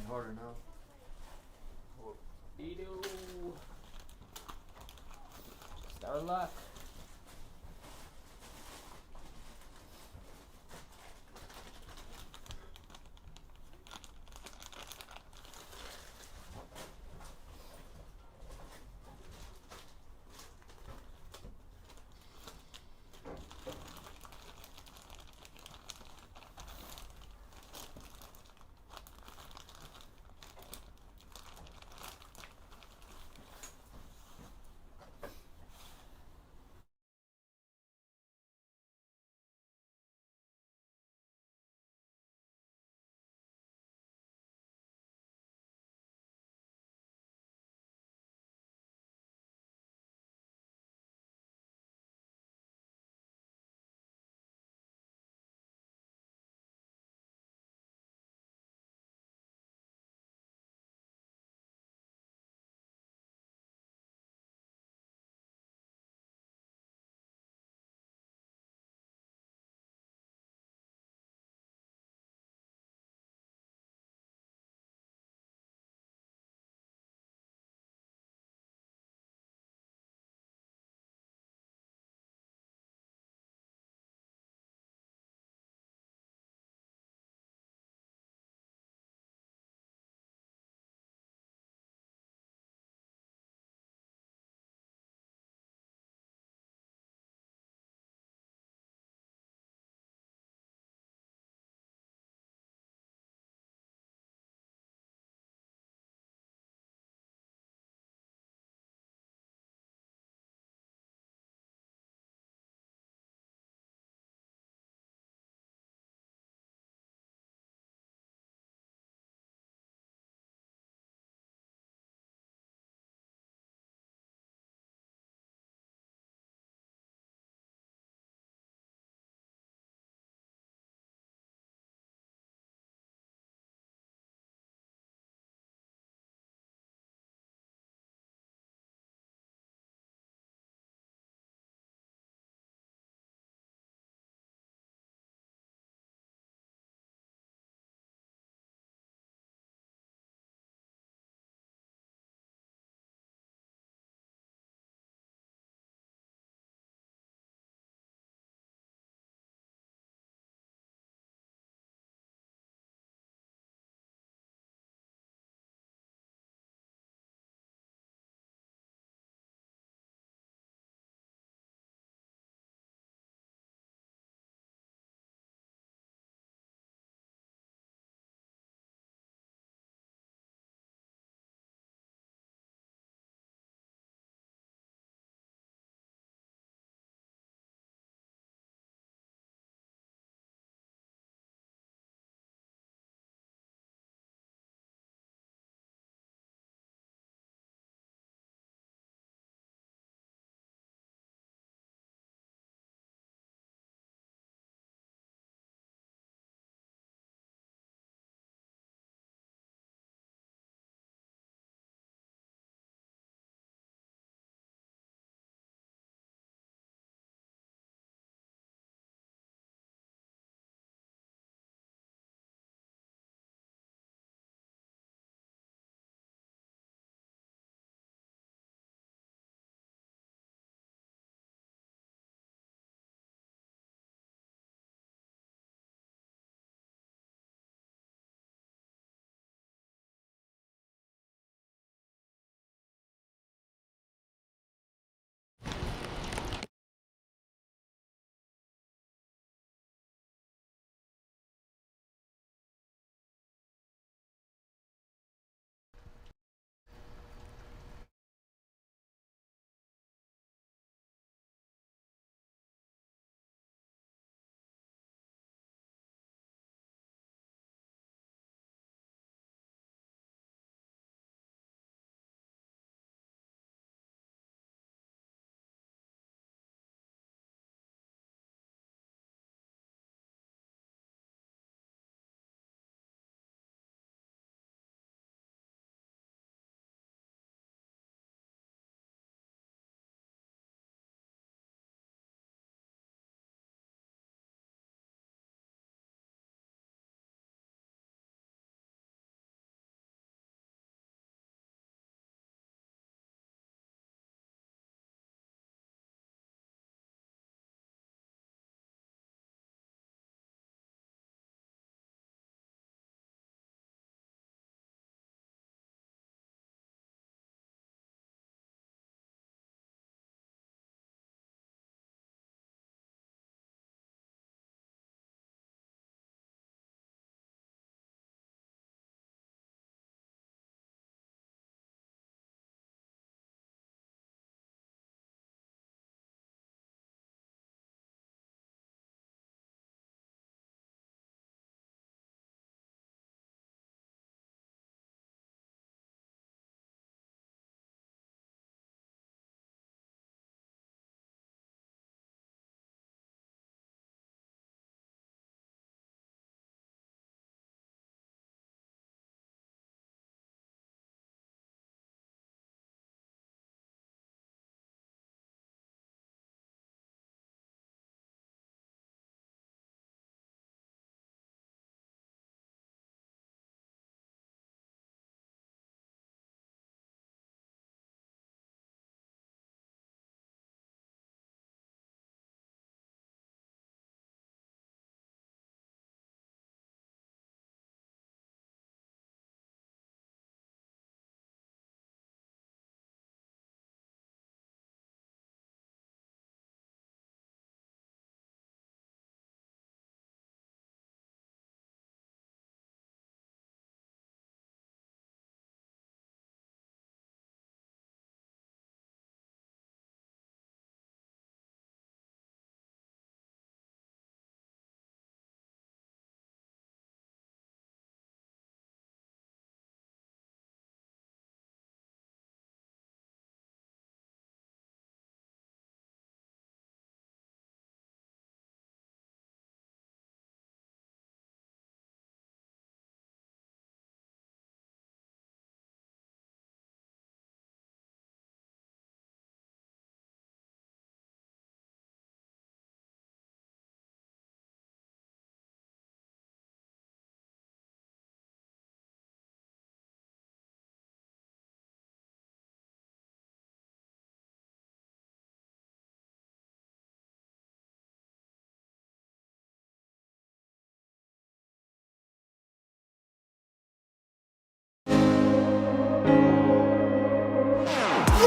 any harder now. Edo. Star luck.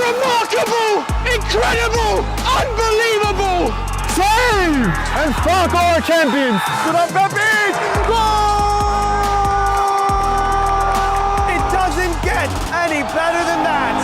Remarkable! Incredible! Unbelievable! Save! And fuck our champions! Goal! It doesn't get any better than that!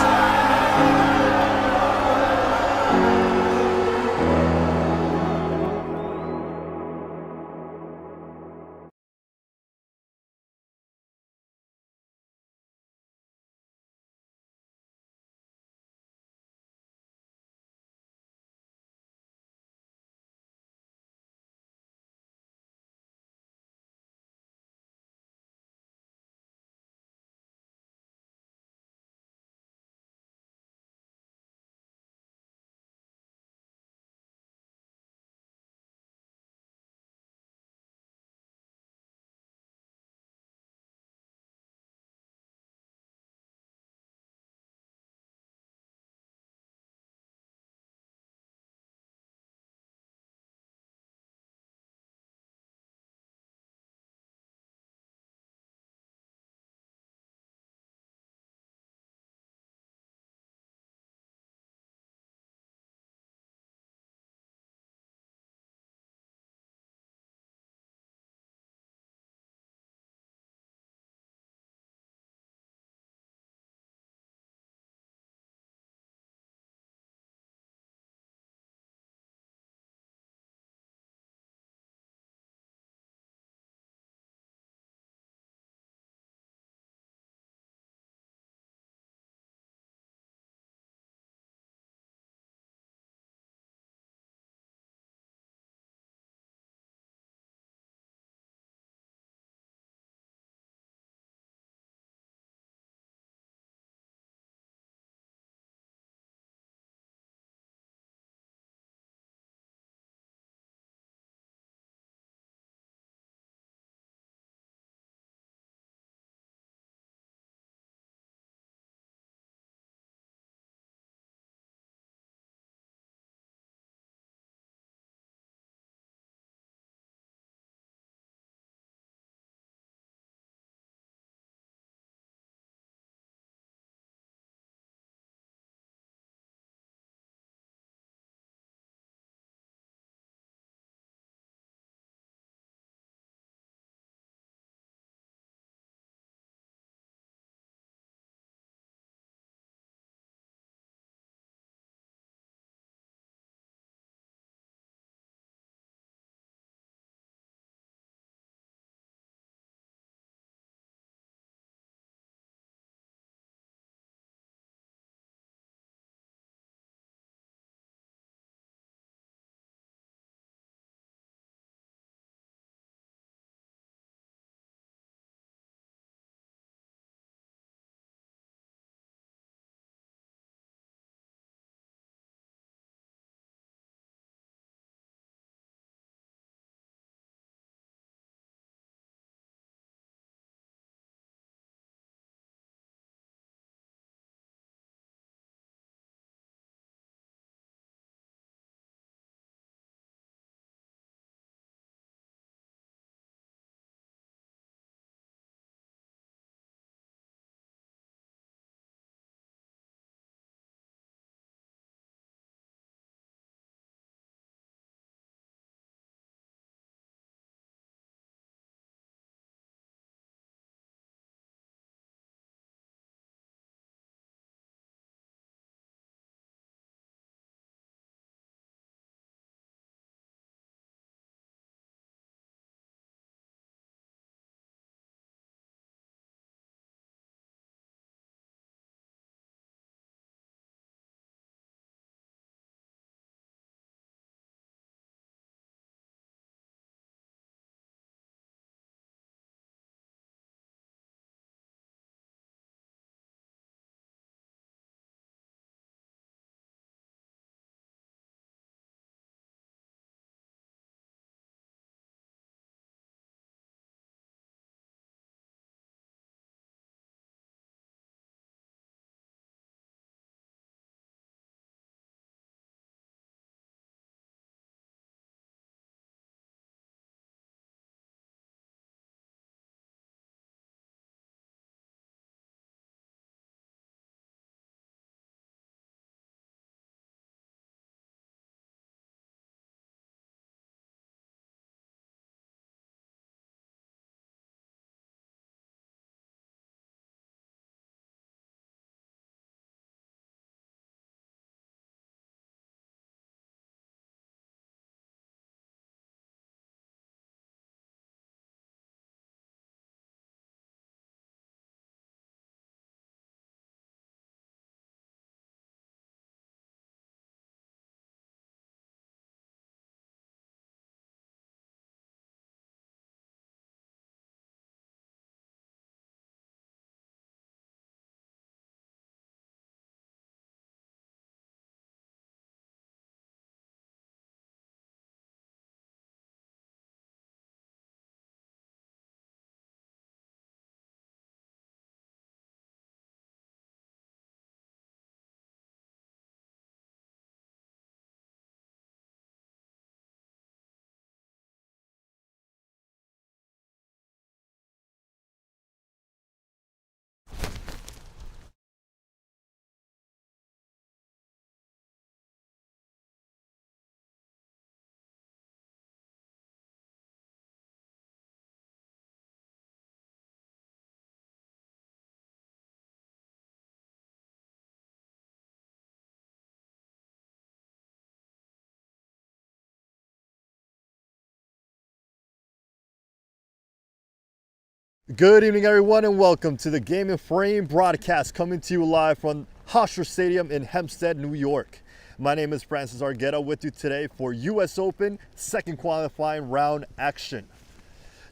Good evening, everyone, and welcome to the Game and Frame broadcast coming to you live from Hofstra Stadium in Hempstead, New York. My name is Francis Argueta with you today for US Open second qualifying round action.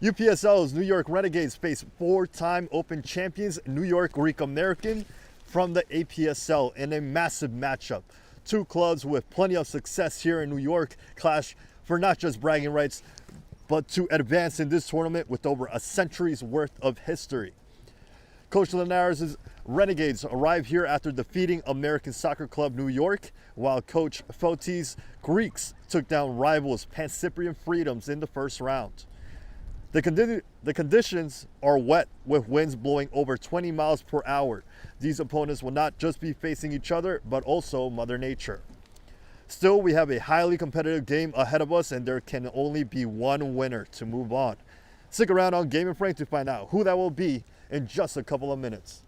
UPSL's New York Renegades face four-time Open champions New York Greek American from the APSL in a massive matchup. Two clubs with plenty of success here in New York clash for not just bragging rights, but to advance in this tournament with over a century's worth of history. Coach Linares' Renegades arrived here after defeating American Soccer Club New York, while Coach Foti's Greeks took down rivals Pan-Cyprian Freedoms in the first round. The conditions are wet with winds blowing over 20 miles per hour. These opponents will not just be facing each other, but also Mother Nature. Still, we have a highly competitive game ahead of us, and there can only be one winner to move on. Stick around on Game and Frame to find out who that will be in just a couple of minutes.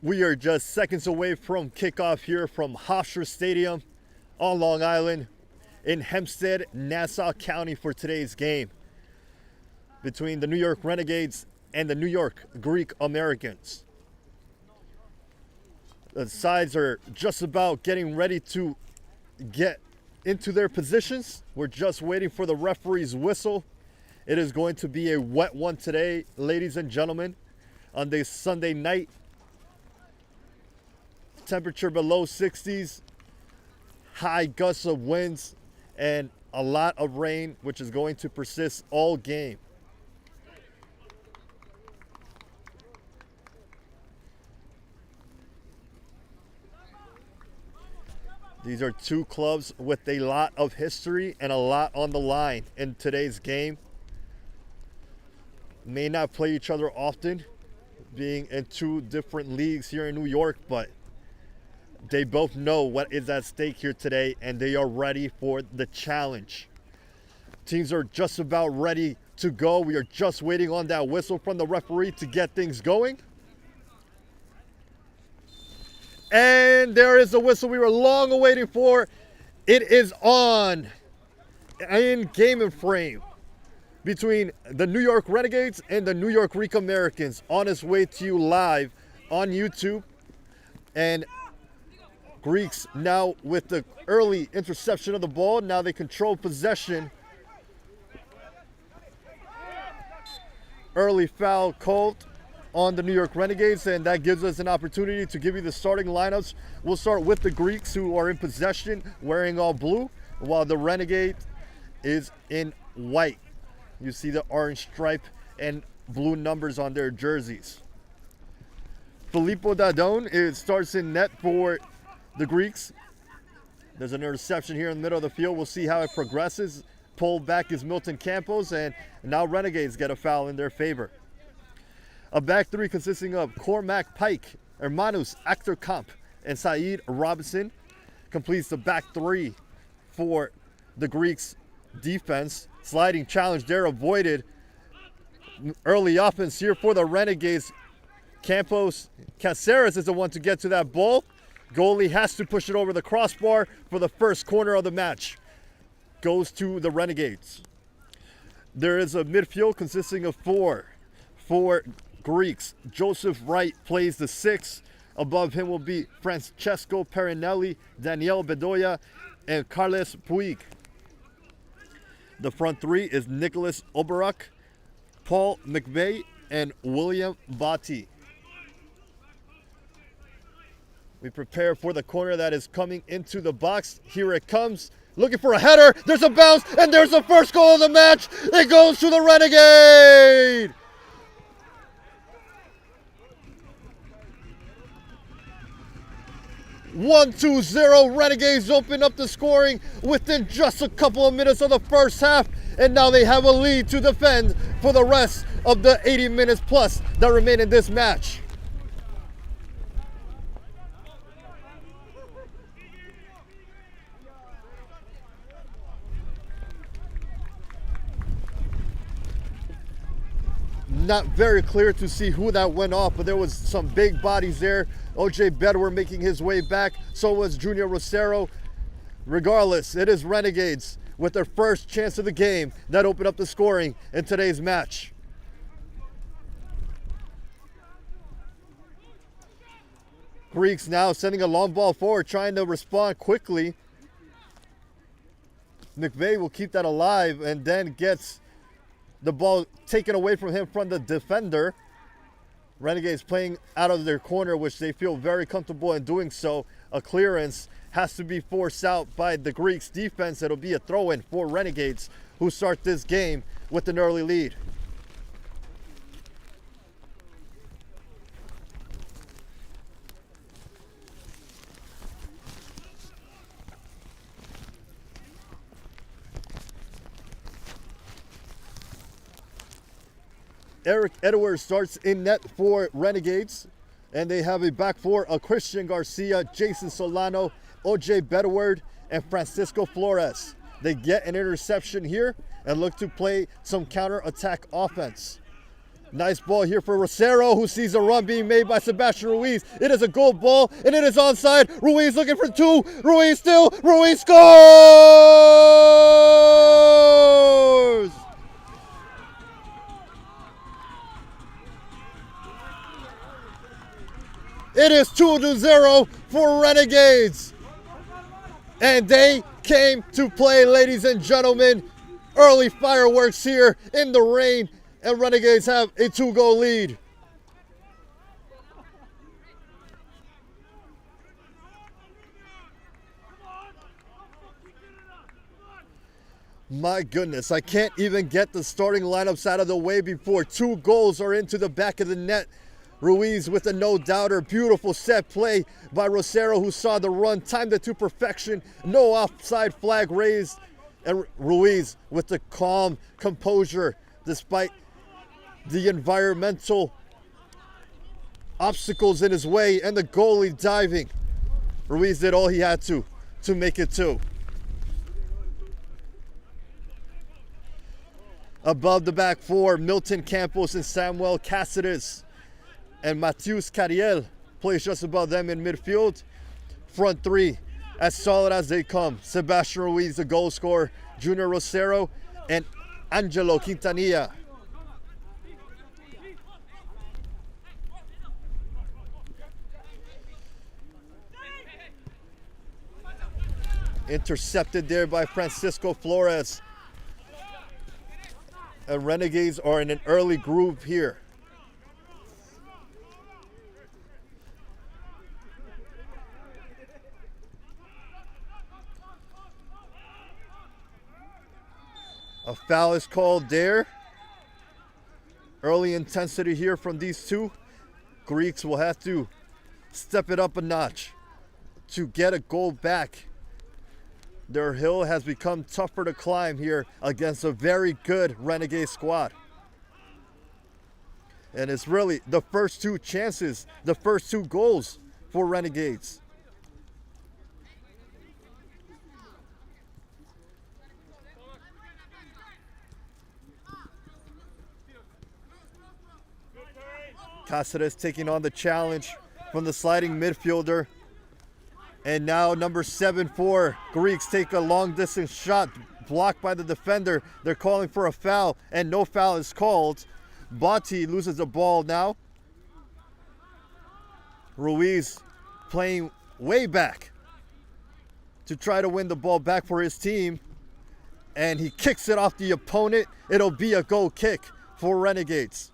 We are just seconds away from kickoff here from Hofstra Stadium on Long Island in Hempstead, Nassau County for today's game between the New York Renegades and the New York Greek Americans. The sides are just about getting ready to get into their positions. We're just waiting for the referee's whistle. It is going to be a wet one today, ladies and gentlemen, on this Sunday night. Temperature below 60s, high gusts of winds, and a lot of rain, which is going to persist all game. These are two clubs with a lot of history and a lot on the line in today's game. May not play each other often, being in two different leagues here in New York, but they both know what is at stake here today, and they are ready for the challenge. Teams are just about ready to go. We are just waiting on that whistle from the referee to get things going. And there is the whistle we were long awaiting for. It is on in game and frame between the New York Renegades and the New York Greek Americans, on its way to you live on YouTube. And Greeks now with the early interception of the ball. Now they control possession. Early foul called on the New York Renegades, and that gives us an opportunity to give you the starting lineups. We'll start with the Greeks, who are in possession wearing all blue, while the Renegade is in white. You see the orange stripe and blue numbers on their jerseys. Filippo Dadone starts in net for the Greeks. There's an interception here in the middle of the field. We'll see how it progresses. Pulled back is Milton Campos, and now Renegades get a foul in their favor. A back three consisting of Cormac Pike, Hermanus Achterkamp, and Saeed Robinson completes the back three for the Greeks defense. Sliding challenge there avoided. Early offense here for the Renegades. Campos Caceres is the one to get to that ball. Goalie has to push it over the crossbar for the first corner of the match. Goes to the Renegades. There is a midfield consisting of four Greeks. Joseph Wright plays the 6. Above him will be Francesco Perinelli, Daniel Bedoya, and Carles Puig. The front three is Nicholas Oberach, Paul McVeigh, and William Botti. We prepare for the corner that is coming into the box. Here it comes. Looking for a header. There's a bounce, and there's the first goal of the match. It goes to the Renegade. One, 2-0. Renegades open up the scoring within just a couple of minutes of the first half, and now they have a lead to defend for the rest of the 80 minutes plus that remain in this match. Not very clear to see who that went off, but there was some big bodies there. O.J. Bedwer making his way back. So was Junior Rosero. Regardless, it is Renegades with their first chance of the game that opened up the scoring in today's match. Greeks now sending a long ball forward, trying to respond quickly. McVeigh will keep that alive and then gets the ball taken away from him from the defender. Renegades playing out of their corner, which they feel very comfortable in doing so. A clearance has to be forced out by the Greeks defense. It'll be a throw-in for Renegades, who start this game with an early lead. Eric Edwards starts in net for Renegades, and they have a back four of Christian Garcia, Jason Solano, O.J. Bedward, and Francisco Flores. They get an interception here and look to play some counter-attack offense. Nice ball here for Rosero, who sees a run being made by Sebastian Ruiz. It is a goal ball, and it is onside. Ruiz looking for two. Ruiz still. Ruiz scores! It is 2-0 for Renegades. And they came to play, ladies and gentlemen. Early fireworks here in the rain, and Renegades have a 2-goal lead. My goodness, I can't even get the starting lineups out of the way before 2 goals are into the back of the net. Ruiz with a no-doubter. Beautiful set play by Rosero, who saw the run, timed it to perfection. No offside flag raised. And Ruiz with the calm composure despite the environmental obstacles in his way and the goalie diving. Ruiz did all he had to make it 2. Above the back 4, Milton Campos and Samuel Cáceres. And Mateus Cariel plays just above them in midfield. Front 3, as solid as they come. Sebastian Ruiz, the goal scorer, Junior Rosero, and Angelo Quintanilla. Intercepted there by Francisco Flores. And Renegades are in an early groove here. A foul is called there. Early intensity here from these two. Greeks will have to step it up a notch to get a goal back. Their hill has become tougher to climb here against a very good Renegade squad. And it's really the first 2 chances, the first 2 goals for Renegades. Cáceres taking on the challenge from the sliding midfielder. And now number 7 for Greeks take a long distance shot blocked by the defender. They're calling for a foul and no foul is called. Botti loses the ball now. Ruiz playing way back to try to win the ball back for his team. And he kicks it off the opponent. It'll be a goal kick for Renegades.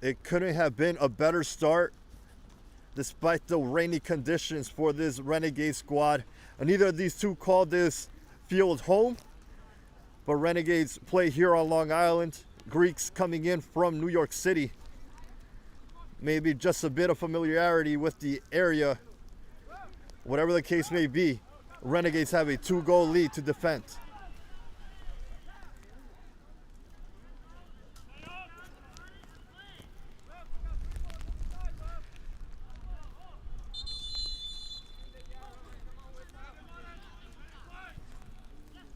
It couldn't have been a better start despite the rainy conditions for this Renegade squad. And neither of these two called this field home, but Renegades play here on Long Island. Greeks coming in from New York City. Maybe just a bit of familiarity with the area. Whatever the case may be, Renegades have a 2-goal lead to defend.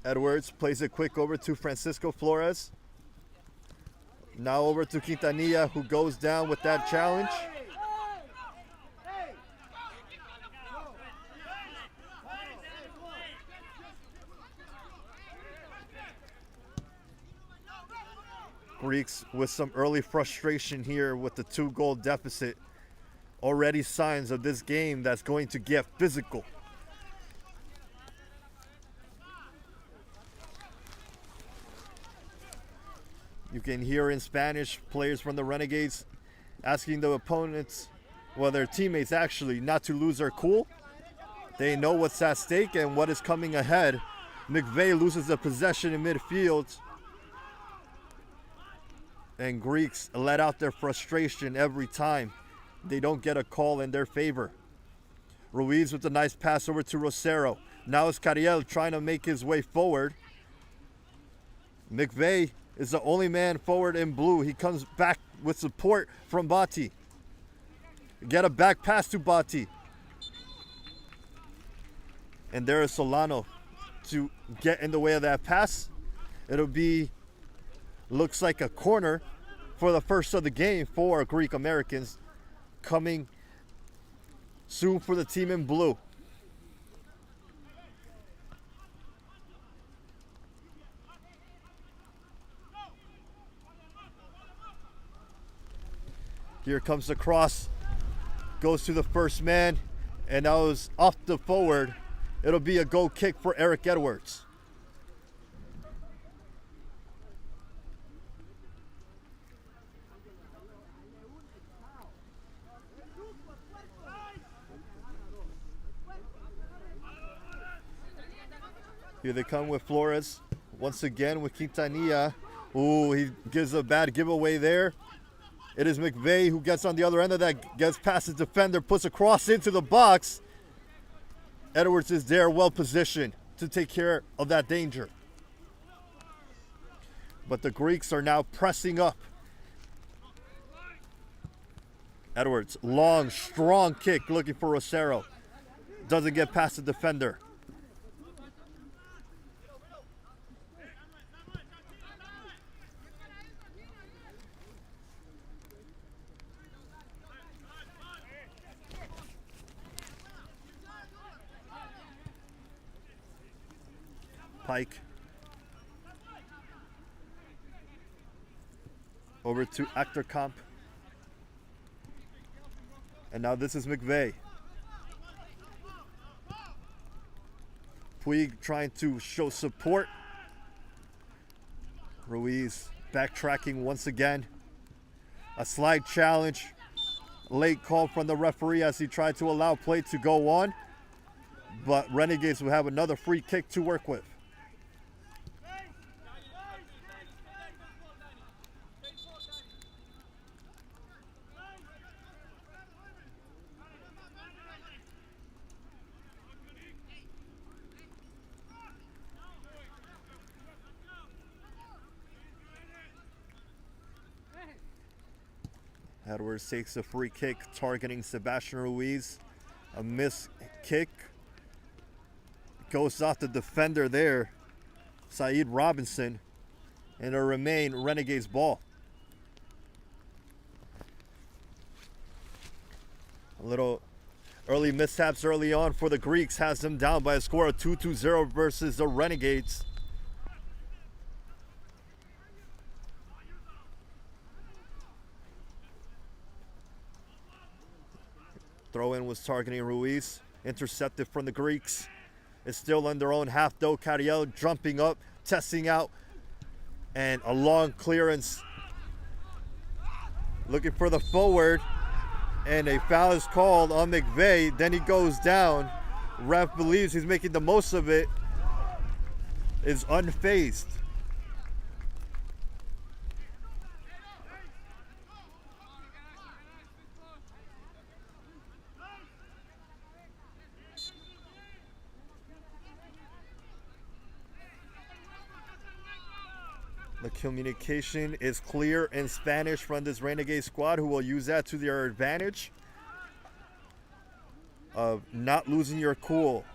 Edwards plays it quick over to Francisco Flores. Now over to Quintanilla, who goes down with that challenge. Greeks with some early frustration here with the 2-goal deficit. Already signs of this game that's going to get physical. You can hear in Spanish players from the Renegades asking the opponents, well, their teammates actually, not to lose their cool. They know what's at stake and what is coming ahead. McVeigh loses the possession in midfield. And Greeks let out their frustration every time they don't get a call in their favor. Ruiz with a nice pass over to Rosero. Now it's Cariel trying to make his way forward. McVeigh is the only man forward in blue. He comes back with support from Botti. Get a back pass to Botti. And there is Solano to get in the way of that pass. It'll be, looks like a corner for the first of the game for Greek Americans, coming soon for the team in blue. Here comes the cross, goes to the first man, and that was off the forward. It'll be a goal kick for Eric Edwards. Here they come with Flores. Once again with Quintanilla. Ooh, he gives a bad giveaway there. It is McVeigh who gets on the other end of that, gets past his defender, puts a cross into the box. Edwards is there, well positioned to take care of that danger. But the Greeks are now pressing up. Edwards, long, strong kick looking for Rosero. Doesn't get past the defender. Pike. Over to Achterkamp. And now this is McVeigh. Puig trying to show support. Ruiz backtracking once again. A slide challenge. Late call from the referee as he tried to allow play to go on. But Renegades will have another free kick to work with. Edwards takes a free kick targeting Sebastian Ruiz. A missed kick. Goes off the defender there, Saeed Robinson. And it'll remain Renegades ball. A little early mishaps early on for the Greeks has them down by a score of 2-0 versus the Renegades. Throw-in was targeting Ruiz. Intercepted from the Greeks. It's still on their own half though. Cariel jumping up, testing out. And a long clearance. Looking for the forward. And a foul is called on McVeigh. Then he goes down. Ref believes he's making the most of it. Is unfazed. The communication is clear in Spanish from this Renegade squad, who will use that to their advantage of not losing your cool.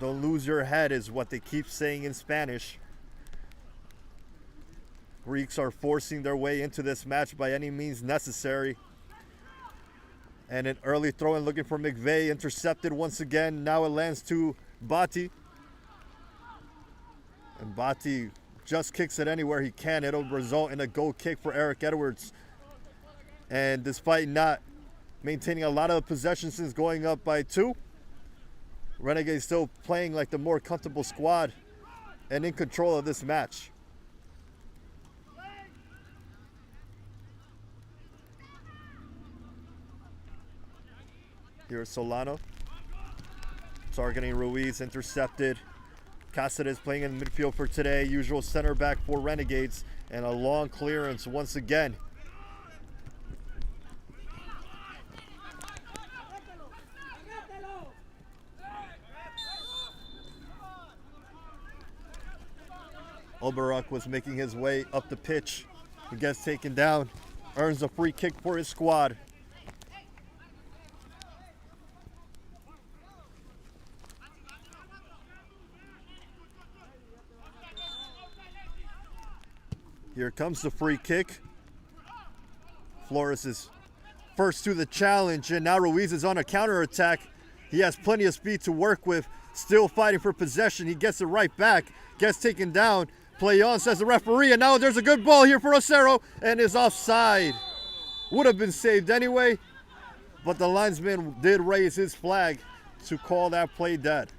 Don't lose your head is what they keep saying in Spanish. Greeks are forcing their way into this match by any means necessary. And an early throw-in looking for McVeigh, intercepted once again. Now it lands to Bati. And Bati just kicks it anywhere he can. It'll result in a goal kick for Eric Edwards. And despite not maintaining a lot of possession since going up by 2, Renegades still playing like the more comfortable squad and in control of this match. Here's Solano. Targeting Ruiz, intercepted. Cáceres playing in midfield for today. Usual center back for Renegades. And a long clearance once again. Oberuk was making his way up the pitch. He gets taken down. Earns a free kick for his squad. Here comes the free kick. Flores is first to the challenge, and now Ruiz is on a counterattack. He has plenty of speed to work with, still fighting for possession. He gets it right back, gets taken down. Play on, says the referee, and now there's a good ball here for Rosero, and is offside. Would have been saved anyway, but the linesman did raise his flag to call that play dead.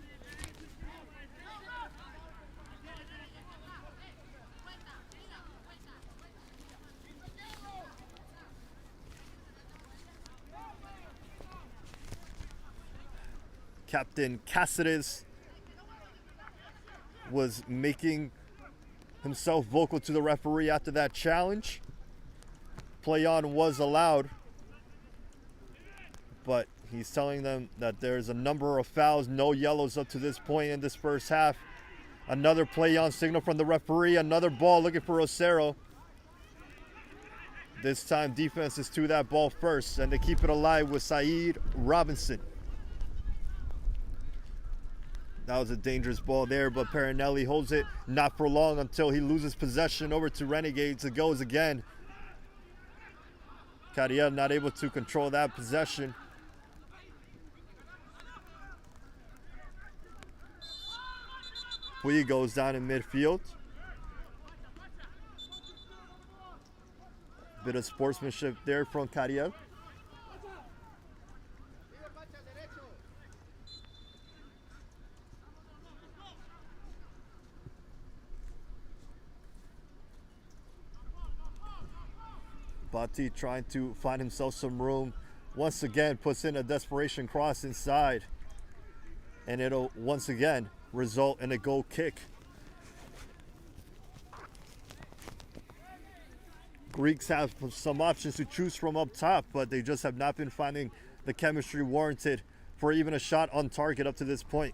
Captain Cáceres was making himself vocal to the referee after that challenge. Play on was allowed, but he's telling them that there's a number of fouls, no yellows up to this point in this first half. Another play on signal from the referee, another ball looking for Rosero. This time defense is to that ball first, and they keep it alive with Saeed Robinson. That was a dangerous ball there, but Perinelli holds it not for long until he loses possession over to Renegades. It goes again. Cariel not able to control that possession. Puig goes down in midfield. Bit of sportsmanship there from Cariel. Bati trying to find himself some room. Once again puts in a desperation cross inside. And it'll once again result in a goal kick. Greeks have some options to choose from up top, but they just have not been finding the chemistry warranted for even a shot on target up to this point.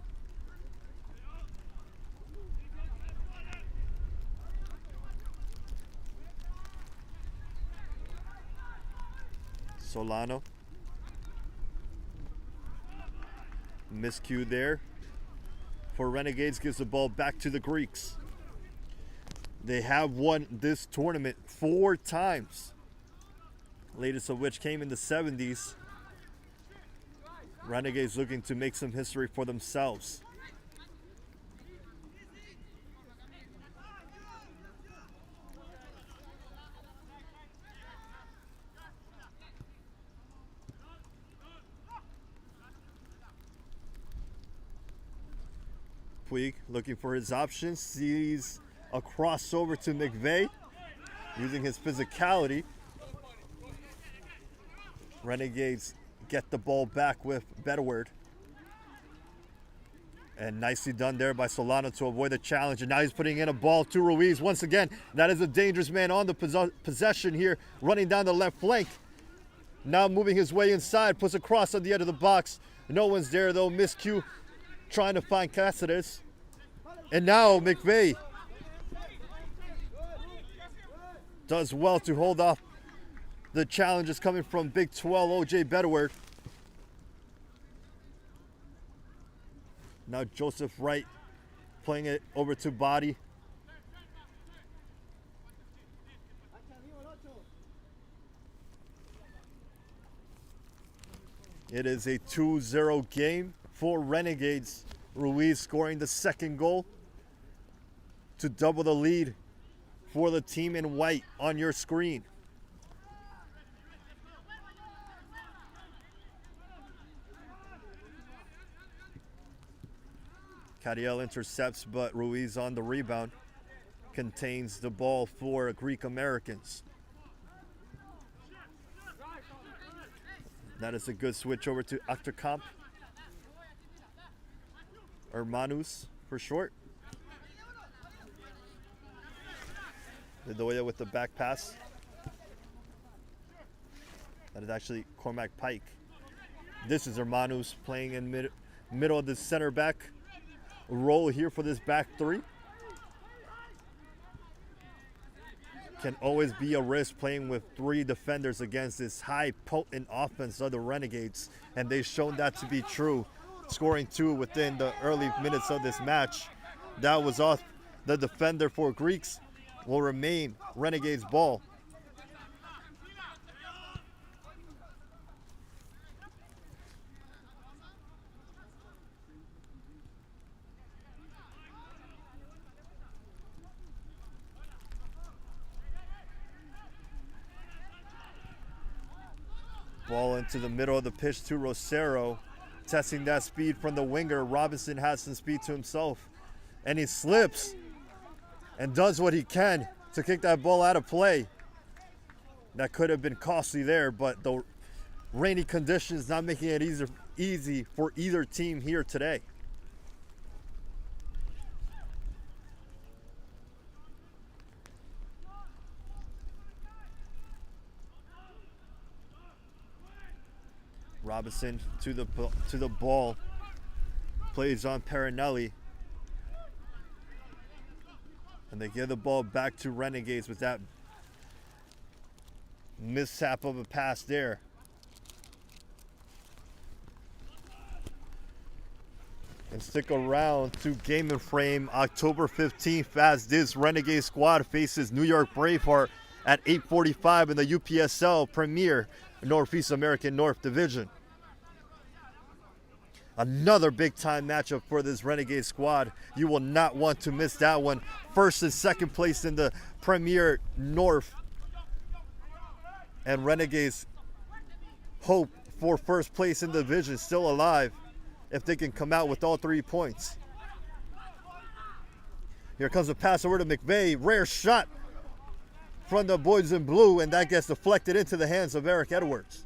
Solano. Miscue there for Renegades, gives the ball back to the Greeks. They have won this tournament 4 times, latest of which came in the 70s. Renegades looking to make some history for themselves. Puig looking for his options, sees a crossover to McVeigh, using his physicality. Renegades get the ball back with Bedward. And nicely done there by Solano to avoid the challenge. And now he's putting in a ball to Ruiz. Once again, that is a dangerous man on the possession here, running down the left flank. Now moving his way inside, puts a cross on the edge of the box. No one's there though, miscue. Trying to find Cáceres. And now McVeigh does well to hold off the challenges coming from Big 12 OJ Bedward. Now Joseph Wright playing it over to Body. It is a 2-0 game for Renegades. Ruiz scoring the second goal to double the lead for the team in white on your screen. Cariel intercepts, but Ruiz on the rebound contains the ball for Greek Americans. That is a good switch over to Achterkamp. Or Manus for short. Bedoya with the back pass. That is actually Cormac Pike. This is Hermanus playing in middle of the center back role here for this back three. Can always be a risk playing with 3 defenders against this high potent offense of the Renegades, and they've shown that to be true, scoring 2 within the early minutes of this match. That was off the defender for Greeks, will remain Renegades ball. Ball into the middle of the pitch to Rosero. Testing that speed from the winger. Robinson has some speed to himself. And he slips and does what he can to kick that ball out of play. That could have been costly there, but the rainy conditions not making it easy for either team here today. Robinson to the ball, plays on Perinelli, and they give the ball back to Renegades with that mishap of a pass there. And stick around to Game and Frame October 15th as this Renegade squad faces New York Braveheart at 8:45 in the UPSL Premier Northeast American North Division. Another big time matchup for this Renegade squad. You will not want to miss that one. First and second place in the Premier North. And Renegades hope for first place in the division still alive if they can come out with all 3 points. Here comes a pass over to McVeigh. Rare shot from the boys in blue, and that gets deflected into the hands of Eric Edwards.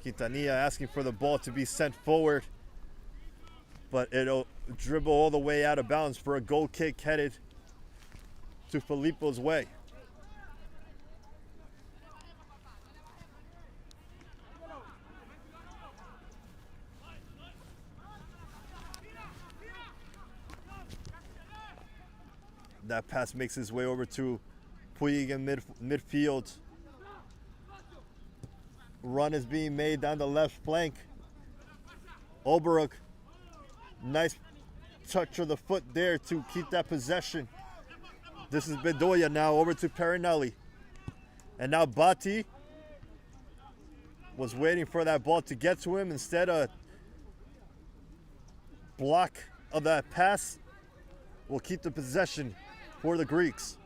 Quintanilla asking for the ball to be sent forward, but it'll dribble all the way out of bounds for a goal kick headed to Filippo's way. That pass makes his way over to Puig in midfield. Run is being made down the left flank. Oberuk, nice touch of the foot there to keep that possession. This is Bedoya now over to Perinelli. And now Bati was waiting for that ball to get to him. Instead, a block of that pass will keep the possession for the Greeks.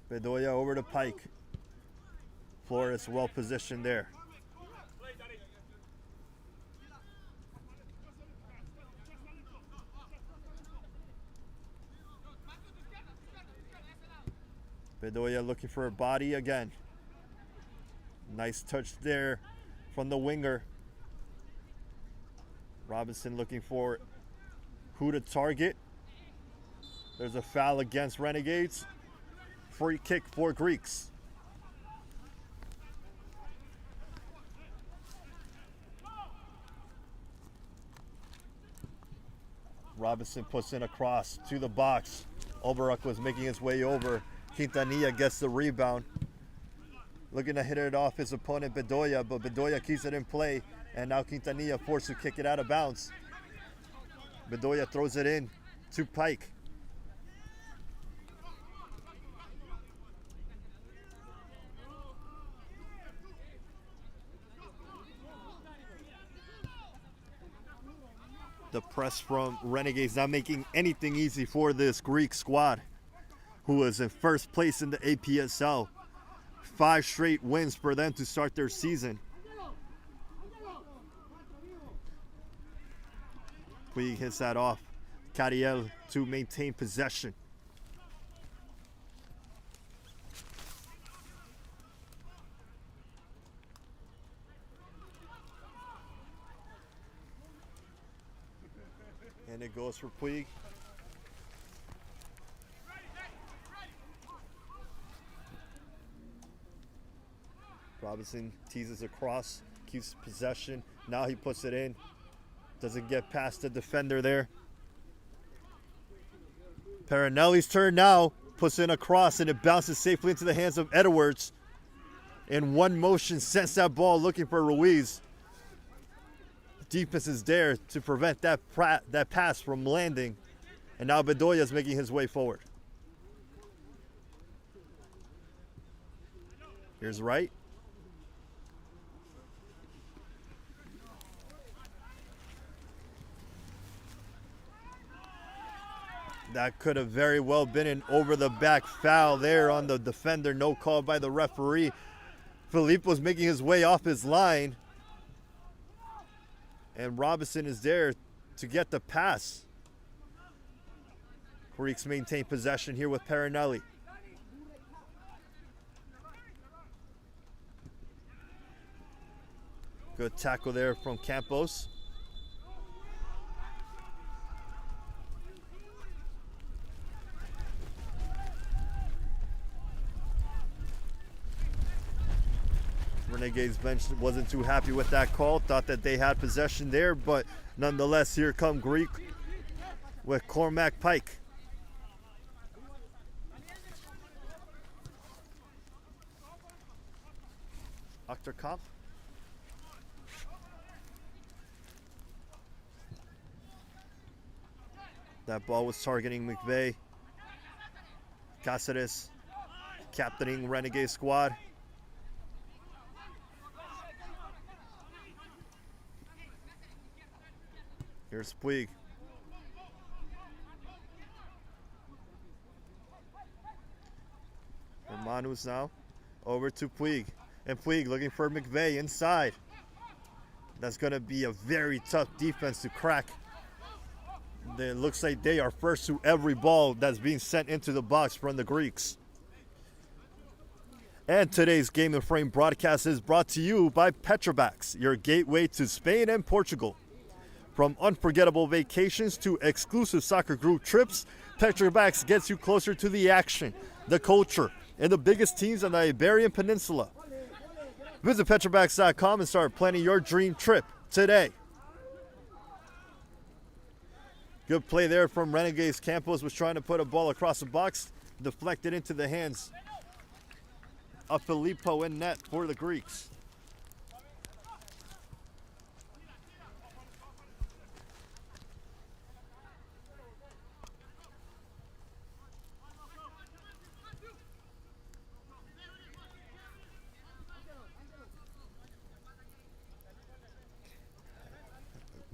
Bedoya over to Pike. Flores well positioned there. Bedoya looking for a body again. Nice touch there from the winger. Robinson looking for who to target. There's a foul against Renegades. Free kick for Greeks. Robinson puts in a cross to the box. Oberuk was making his way over. Quintanilla gets the rebound. Looking to hit it off his opponent Bedoya, but Bedoya keeps it in play. And now Quintanilla forced to kick it out of bounds. Bedoya throws it in to Pike. The press from Renegades not making anything easy for this Greek squad, who is in first place in the APSL. 5 straight wins for them to start their season. Puig hits that off. Cariel to maintain possession. And it goes for Puig. Robinson teases across, keeps possession. Now he puts it in. Doesn't get past the defender there. Perinelli's turn now. Puts in a cross and it bounces safely into the hands of Edwards. in one motion sends that ball looking for Ruiz. Defense is there to prevent that pass from landing. And now Bedoya is making his way forward. Here's Wright. That could have very well been an over-the-back foul there on the defender. No call by the referee. Filippo's making his way off his line. And Robinson is there to get the pass. Greeks maintain possession here with Perinelli. Good tackle there from Campos. Renegades bench wasn't too happy with that call. Thought that they had possession there, but nonetheless, here come Greek with Cormac Pike. Achterkamp. That ball was targeting McVeigh. Cáceres captaining Renegade squad. Here's Puig. Hermanos now over to Puig. And Puig looking for McVeigh inside. That's going to be a very tough defense to crack. It looks like they are first to every ball that's being sent into the box from the Greeks. And today's Game and Frame broadcast is brought to you by Petrobax, your gateway to Spain and Portugal. From unforgettable vacations to exclusive soccer group trips, Petrobax gets you closer to the action, the culture, and the biggest teams on the Iberian Peninsula. Visit Petrobax.com and start planning your dream trip today. Good play there from Renegades. Campos was trying to put a ball across the box, deflected into the hands of Filippo in net for the Greeks.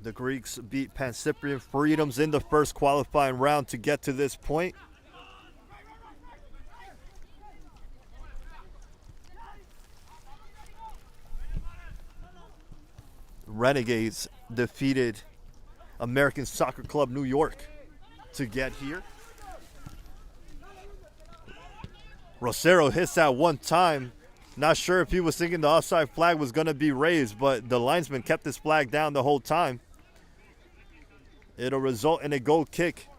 The Greeks beat Pan-Cyprian Freedoms in the first qualifying round to get to this point. Renegades defeated American Soccer Club New York to get here. Rosero hits that one time. Not sure if he was thinking the offside flag was going to be raised, but the linesman kept his flag down the whole time. It'll result in a goal kick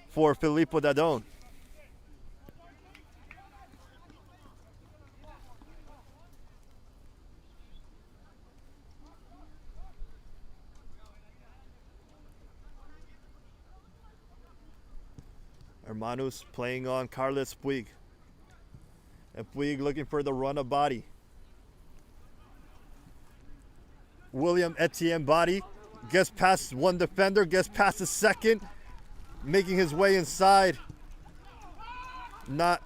for Filippo Dadone. Hermanos playing on Carlos Puig. And Puig looking for the run of body. William Etienne body. Gets past one defender, gets past the second, making his way inside. Not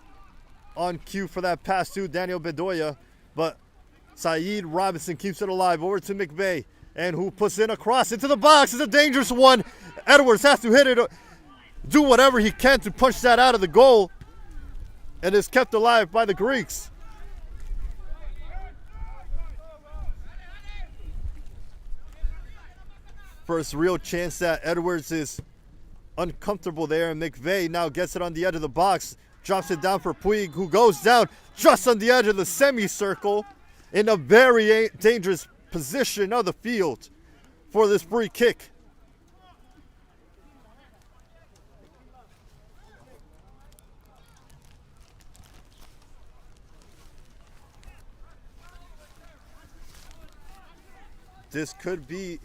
on cue for that pass to Daniel Bedoya, but Saeed Robinson keeps it alive over to McVeigh, and who puts in a cross into the box. It's a dangerous one. Edwards has to hit it, do whatever he can to punch that out of the goal, and is kept alive by the Greeks. First real chance that Edwards is uncomfortable there, and McVeigh now gets it on the edge of the box, drops it down for Puig, who goes down just on the edge of the semicircle in a very dangerous position of the field for this free kick. This could be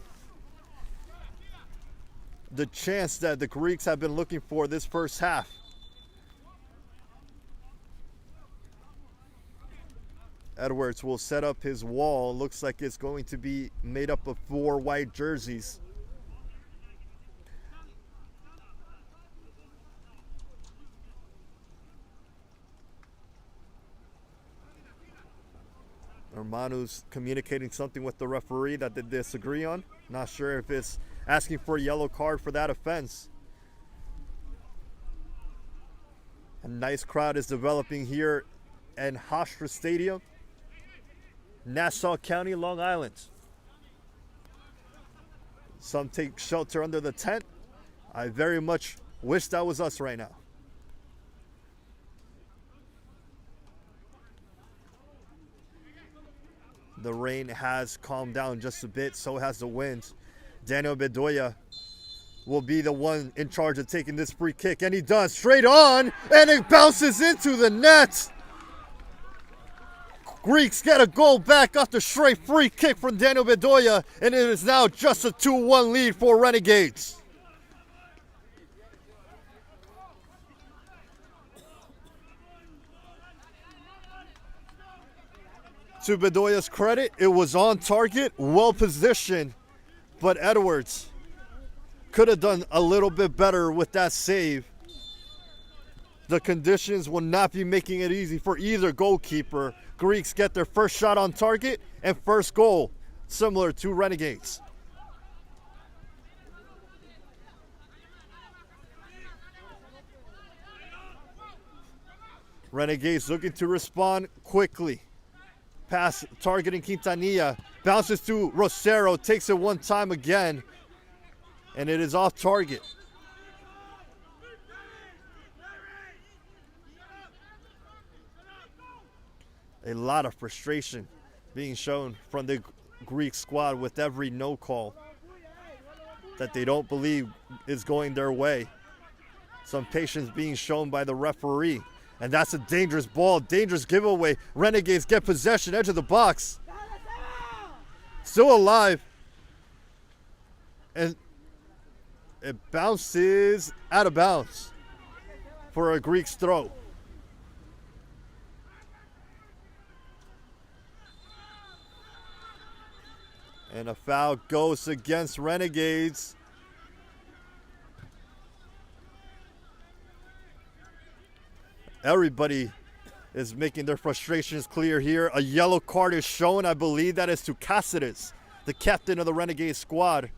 the chance that the Greeks have been looking for this first half. Edwards will set up his wall. Looks like it's going to be made up of 4 white jerseys. Hermanu's communicating something with the referee that they disagree on. Not sure if it's asking for a yellow card for that offense. A nice crowd is developing here in Hofstra Stadium, Nassau County, Long Island. Some take shelter under the tent. I very much wish that was us right now. The rain has calmed down just a bit, so has the wind. Daniel Bedoya will be the one in charge of taking this free kick, and he does, straight on, and it bounces into the net. Greeks get a goal back off the straight free kick from Daniel Bedoya, and it is now just a 2-1 lead for Renegades. To Bedoya's credit, it was on target, well positioned, but Edwards could have done a little bit better with that save. The conditions will not be making it easy for either goalkeeper. Greeks get their first shot on target and first goal, similar to Renegades. Renegades looking to respond quickly. Pass targeting Quintanilla, bounces to Rosero, takes it one time again, and it is off target. A lot of frustration being shown from the Greek squad with every no call that they don't believe is going their way. Some patience being shown by the referee. And that's a dangerous ball, dangerous giveaway. Renegades get possession, edge of the box. Still alive. And it bounces out of bounds for a Greek's throw. And a foul goes against Renegades. Everybody is making their frustrations clear here. A yellow card is shown. I believe that is to Cáceres, the captain of the Renegade squad.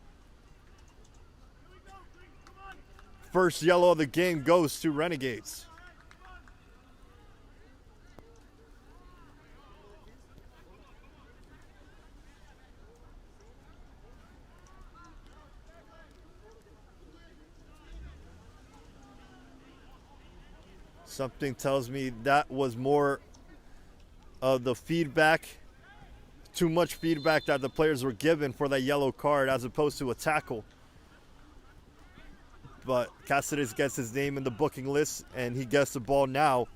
First yellow of the game goes to Renegades. Something tells me that was more of the feedback, too much feedback that the players were given for that yellow card as opposed to a tackle. But Cáceres gets his name in the booking list, and he gets the ball now.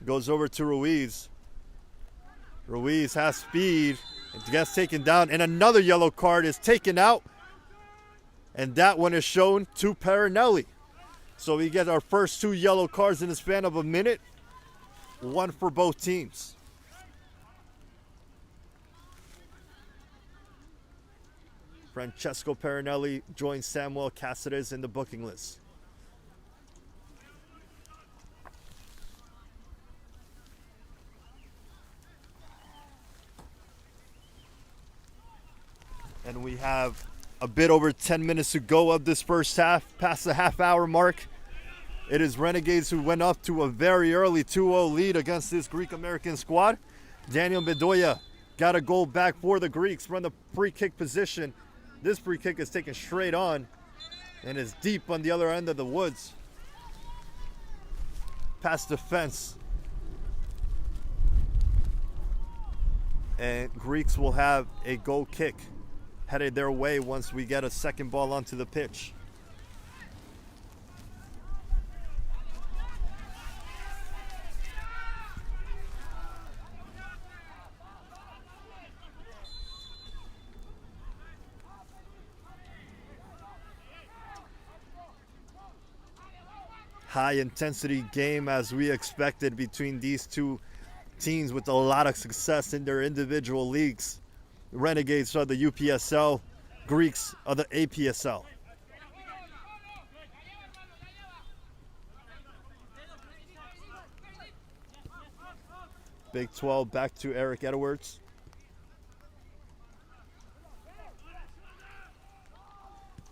Goes over to Ruiz. Ruiz has speed. It gets taken down, and another yellow card is taken out. And that one is shown to Perinelli. So we get our first 2 yellow cards in the span of a minute. One for both teams. Francesco Perinelli joins Samuel Cáceres in the booking list. And we have a bit over 10 minutes to go of this first half, past the half-hour mark. It is Renegades who went up to a very early 2-0 lead against this Greek-American squad. Daniel Bedoya got a goal back for the Greeks from the free kick position. This free kick is taken straight on and is deep on the other end of the woods. Past the fence. And Greeks will have a goal kick headed their way once we get a second ball onto the pitch. High intensity game as we expected between these two teams with a lot of success in their individual leagues. Renegades are the UPSL, Greeks are the APSL. Big 12 back to Eric Edwards.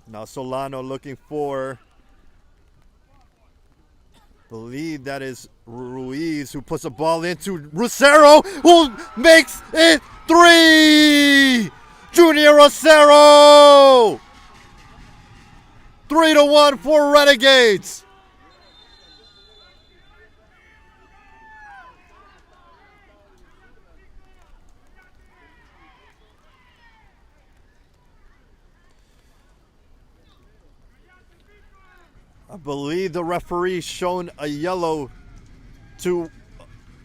Now Solano looking for the lead. That is Ruiz, who puts a ball into Rosero, who makes it 3! Junior Rosero! 3-1 for Renegades. I believe the referee shown a yellow to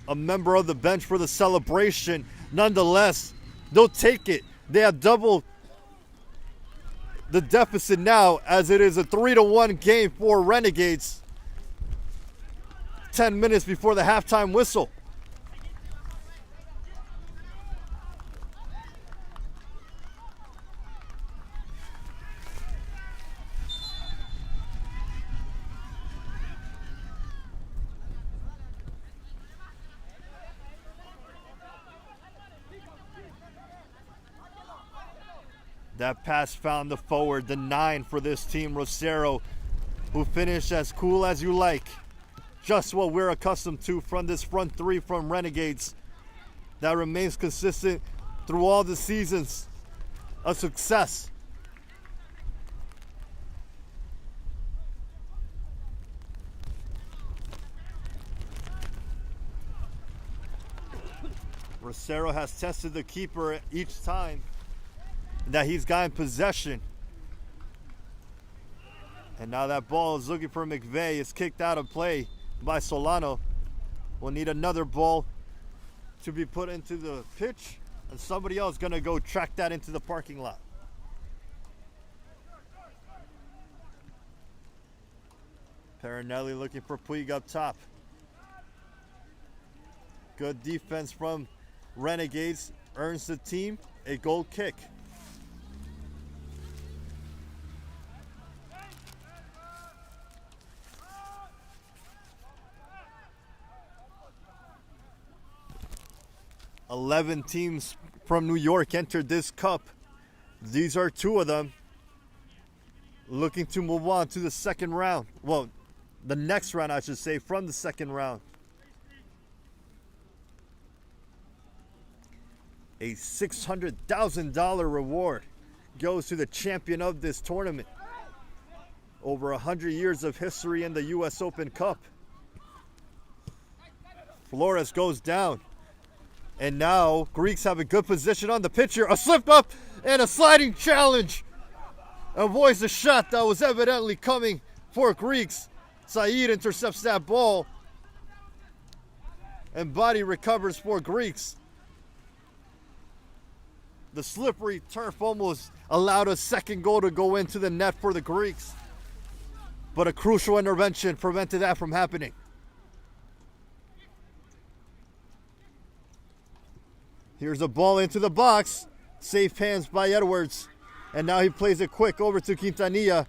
a member of the bench for the celebration. Nonetheless, they'll take it. They have doubled the deficit now, as it is a 3-1 game for Renegades. 10 minutes before the halftime whistle. That pass found the forward, the 9 for this team, Rosero, who finished as cool as you like. Just what we're accustomed to from this front three from Renegades. That remains consistent through all the seasons of success. Rosero has tested the keeper each time that he's gotten possession. And now that ball is looking for McVeigh. It's kicked out of play by Solano. We'll need another ball to be put into the pitch, and somebody else gonna go track that into the parking lot. Perinelli looking for Puig up top. Good defense from Renegades earns the team a goal kick. Eleven teams from New York entered this cup. These are 2 of them looking to move on to the second round. Well, the next round, I should say, from the second round. A $600,000 reward goes to the champion of this tournament. Over 100 years of history in the U.S. Open Cup. Flores goes down. And now Greeks have a good position on the pitch here. A slip up and a sliding challenge. Avoids a shot that was evidently coming for Greeks. Saeed intercepts that ball. And body recovers for Greeks. The slippery turf almost allowed a second goal to go into the net for the Greeks. But a crucial intervention prevented that from happening. Here's a ball into the box. Safe hands by Edwards. And now he plays it quick over to Quintanilla.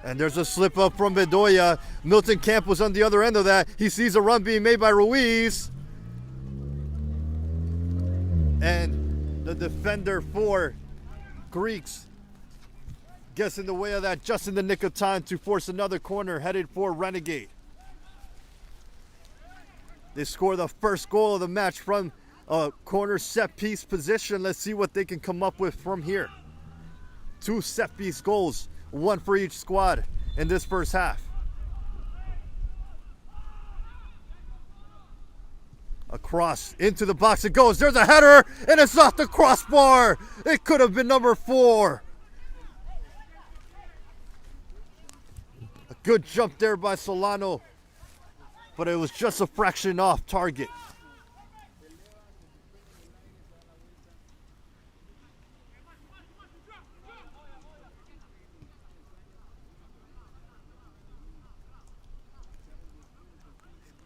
And there's a slip up from Bedoya. Milton Camp was on the other end of that. He sees a run being made by Ruiz. And the defender for Greeks gets in the way of that just in the nick of time to force another corner headed for Renegade. They score the first goal of the match from a corner set piece position. Let's see what they can come up with from here. 2 set piece goals, 1 for each squad in this first half. Across into the box it goes. There's a header, and it's off the crossbar. It could have been number 4. A good jump there by Solano, but it was just a fraction off target.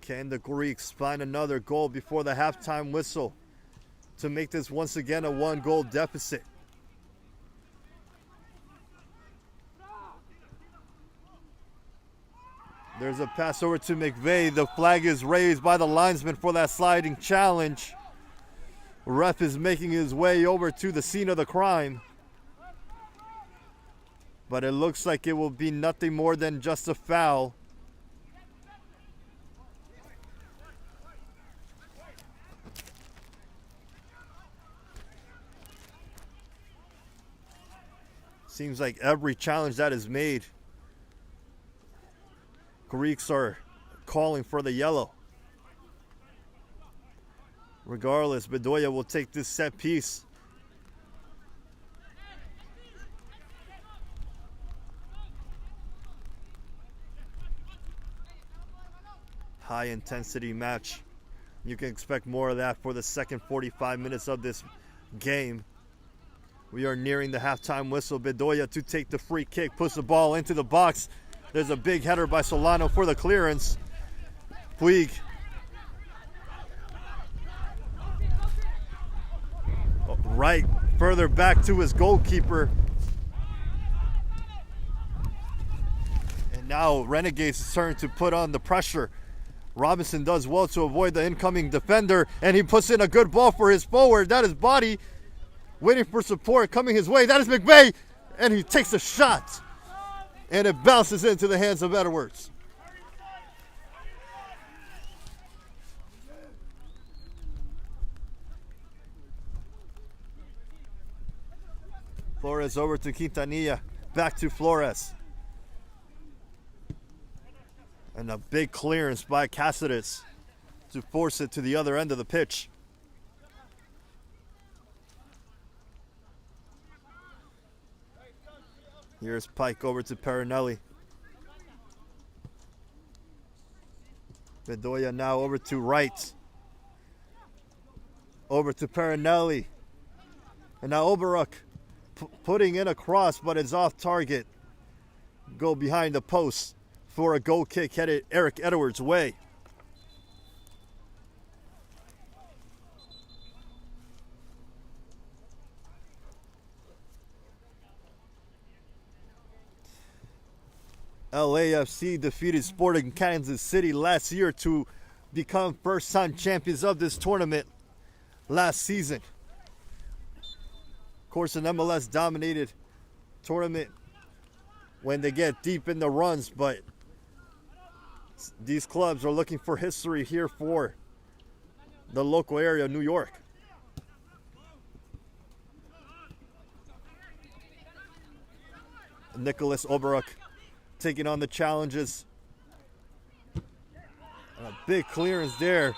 Can the Greeks find another goal before the halftime whistle to make this once again a 1-goal deficit? There's a pass over to McVeigh. The flag is raised by the linesman for that sliding challenge. Ref is making his way over to the scene of the crime. But it looks like it will be nothing more than just a foul. Seems like every challenge that is made, Greeks are calling for the yellow. Regardless, Bedoya will take this set piece. High intensity match. You can expect more of that for the second 45 minutes of this game. We are nearing the halftime whistle. Bedoya to take the free kick, puts the ball into the box. There's a big header by Solano for the clearance. Puig. Right, further back to his goalkeeper. And now Renegades turn to put on the pressure. Robinson does well to avoid the incoming defender, and he puts in a good ball for his forward. That is Body waiting for support coming his way. That is McVeigh, and he takes a shot, and it bounces into the hands of Edwards. Flores over to Quintanilla, back to Flores. And a big clearance by Cáceres to force it to the other end of the pitch. Here's Pike over to Perinelli. Bedoya now over to right. Over to Perinelli. And now Oberuk putting in a cross, but it's off target. Go behind the post for a goal kick headed Eric Edwards' way. LAFC defeated Sporting Kansas City last year to become first-time champions of this tournament last season. Of course, an MLS-dominated tournament when they get deep in the runs, but these clubs are looking for history here for the local area of New York. Nicholas Oberuk taking on the challenges. And a big clearance there.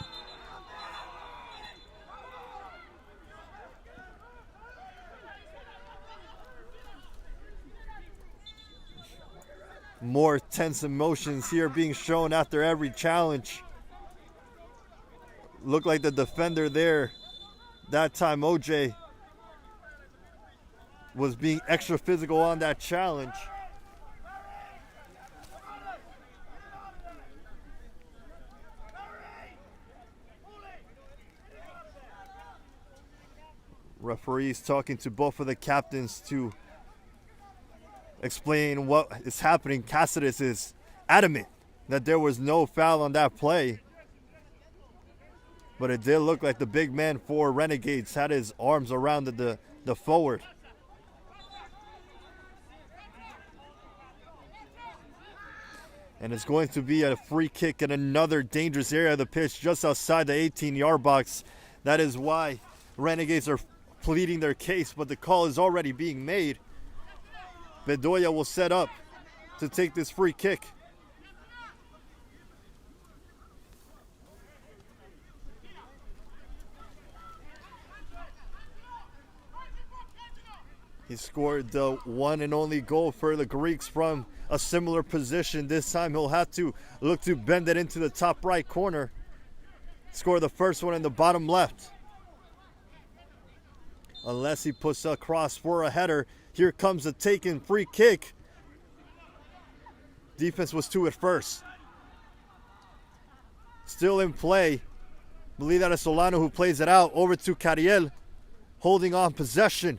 More tense emotions here being shown after every challenge. Looked like the defender there, that time OJ, was being extra physical on that challenge. Referees talking to both of the captains to explain what is happening. Cáceres is adamant that there was no foul on that play. But it did look like the big man for Renegades had his arms around the forward. And it's going to be a free kick in another dangerous area of the pitch just outside the 18-yard box. That is why Renegades are pleading their case, but the call is already being made. Bedoya will set up to take this free kick. He scored the one and only goal for the Greeks from a similar position. This time he'll have to look to bend it into the top right corner. Score the first one in the bottom left. Unless he puts a cross for a header. Here comes a taken free kick. Defense was to it first. still in play. Believe that is Solano who plays it out over to Cariel, holding on possession.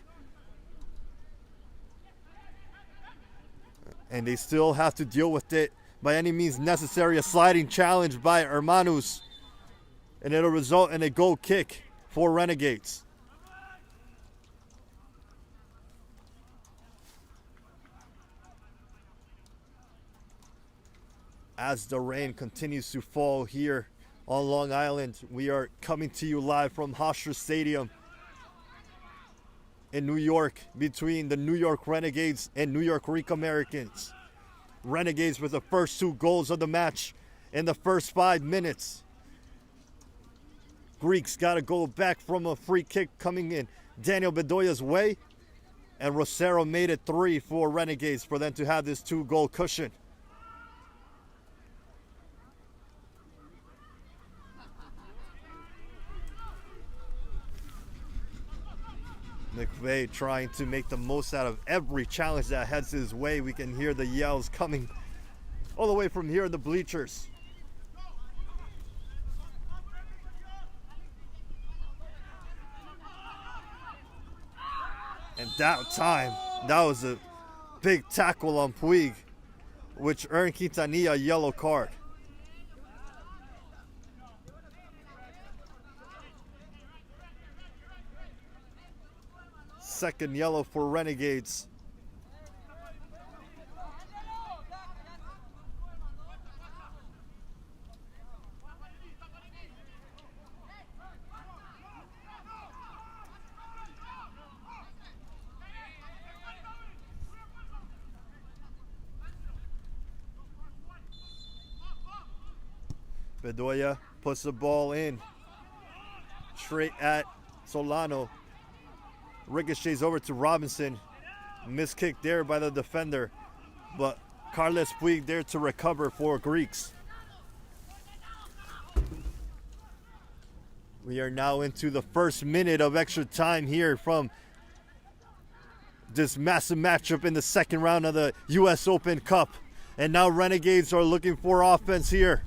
And they still have to deal with it by any means necessary. A sliding challenge by Hermanos. And it'll result in a goal kick for Renegades. As the rain continues to fall here on Long Island, we are coming to you live from Hofstra Stadium in New York, between the New York Renegades and New York Greek Americans. Renegades with the first 2 goals of the match in the first 5 minutes. Greeks got a goal back from a free kick coming in Daniel Bedoya's way, and Rosero made it 3 for Renegades for them to have this 2-goal cushion. McVeigh trying to make the most out of every challenge that heads his way. We can hear the yells coming all the way from here in the bleachers. And that time, that was a big tackle on Puig, which earned Quintanilla a yellow card. Second yellow for Renegades. Bedoya puts the ball in straight at Solano. Ricochets over to Robinson. Missed kick there by the defender, but Carles Puig there to recover for Greeks. We are now into the first minute of extra time here from this massive matchup in the second round of the US Open Cup. And now Renegades are looking for offense here.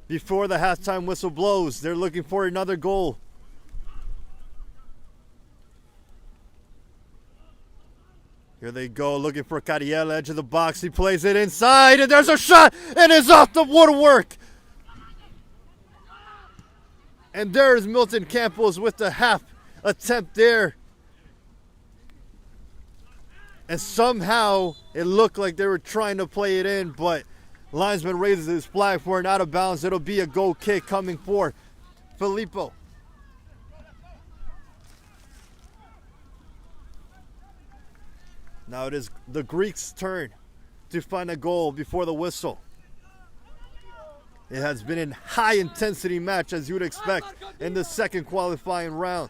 Before the halftime whistle blows, they're looking for another goal. Here they go, looking for Cariel, edge of the box. He plays it inside, and there's a shot, and it's off the woodwork. And there's Milton Campos with the half attempt there. And somehow it looked like they were trying to play it in, but linesman raises his flag for an out of bounds. It'll be a goal kick coming for Filippo. Now it is the Greeks' turn to find a goal before the whistle. It has been a high intensity match, as you would expect, in the second qualifying round.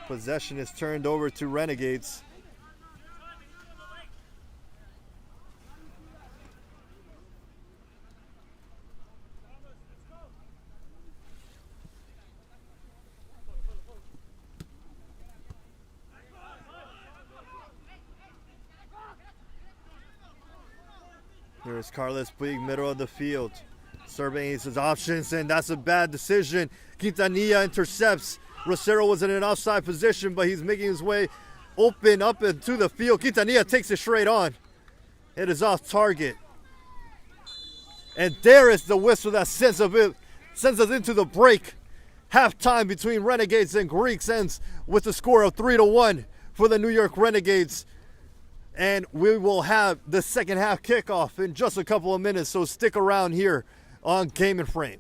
Possession is turned over to Renegades. Here's Carles Puig, middle of the field. Surveying his options, and that's a bad decision. Quintanilla intercepts. Rosero was in an offside position, but he's making his way open up into the field. Quintanilla takes it straight on. It is off target. And there is the whistle that sends us into the break. Halftime between Renegades and Greeks ends with a score of 3-1 for the New York Renegades. And we will have the second half kickoff in just a couple of minutes, so stick around here on Game and Frame.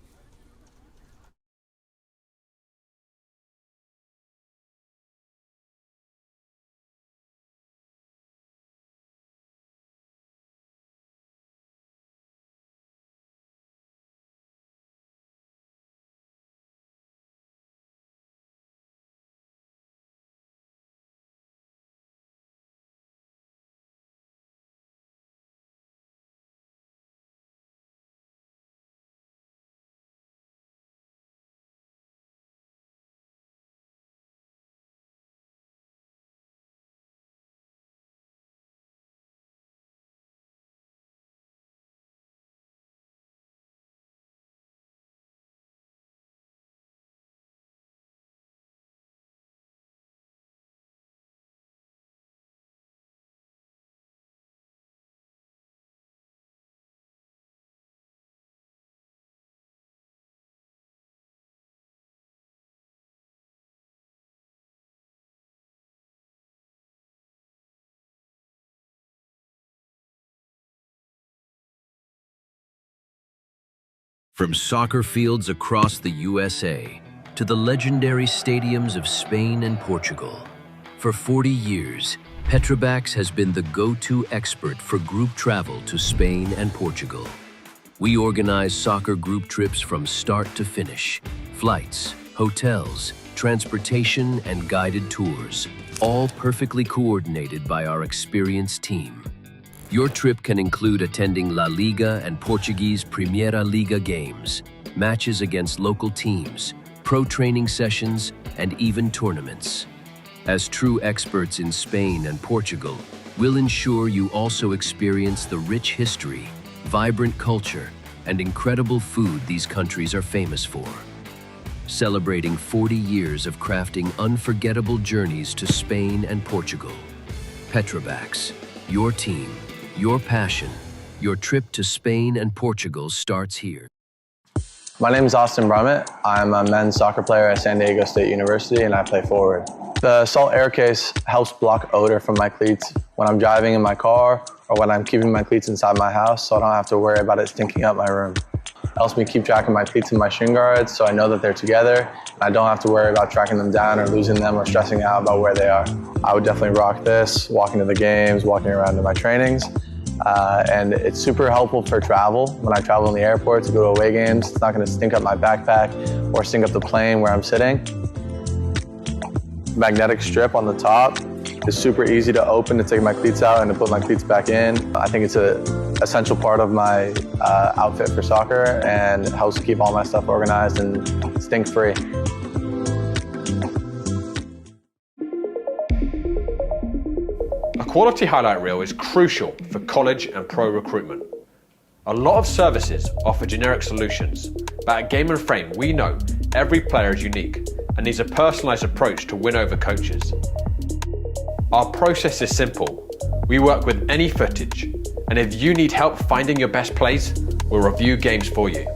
From soccer fields across the USA to the legendary stadiums of Spain and Portugal, for 40 years, Petrobax has been the go-to expert for group travel to Spain and Portugal. We organize soccer group trips from start to finish, flights, hotels, transportation, and guided tours, all perfectly coordinated by our experienced team. Your trip can include attending La Liga and Portuguese Primeira Liga games, matches against local teams, pro training sessions, and even tournaments. As true experts in Spain and Portugal, we'll ensure you also experience the rich history, vibrant culture, and incredible food these countries are famous for. Celebrating 40 years of crafting unforgettable journeys to Spain and Portugal. Petrobax, your team, your passion, your trip to Spain and Portugal starts here. My name is Austin Brummett. I'm a men's soccer player at San Diego State University and I play forward. The Salt Air Case helps block odor from my cleats when I'm driving in my car or when I'm keeping my cleats inside my house, so I don't have to worry about it stinking up my room. It helps me keep track of my cleats and my shin guards so I know that they're together and I don't have to worry about tracking them down or losing them or stressing out about where they are. I would definitely rock this, walking to the games, walking around to my trainings. And it's super helpful for travel. When I travel in the airport to go to away games, it's not going to stink up my backpack or stink up the plane where I'm sitting. Magnetic strip on the top is super easy to open to take my cleats out and to put my cleats back in. I think it's an essential part of my outfit for soccer, and it helps keep all my stuff organized and stink-free. A quality highlight reel is crucial for college and pro recruitment. A lot of services offer generic solutions, but at Game & Frame we know every player is unique and needs a personalised approach to win over coaches. Our process is simple. We work with any footage, and if you need help finding your best plays, we'll review games for you.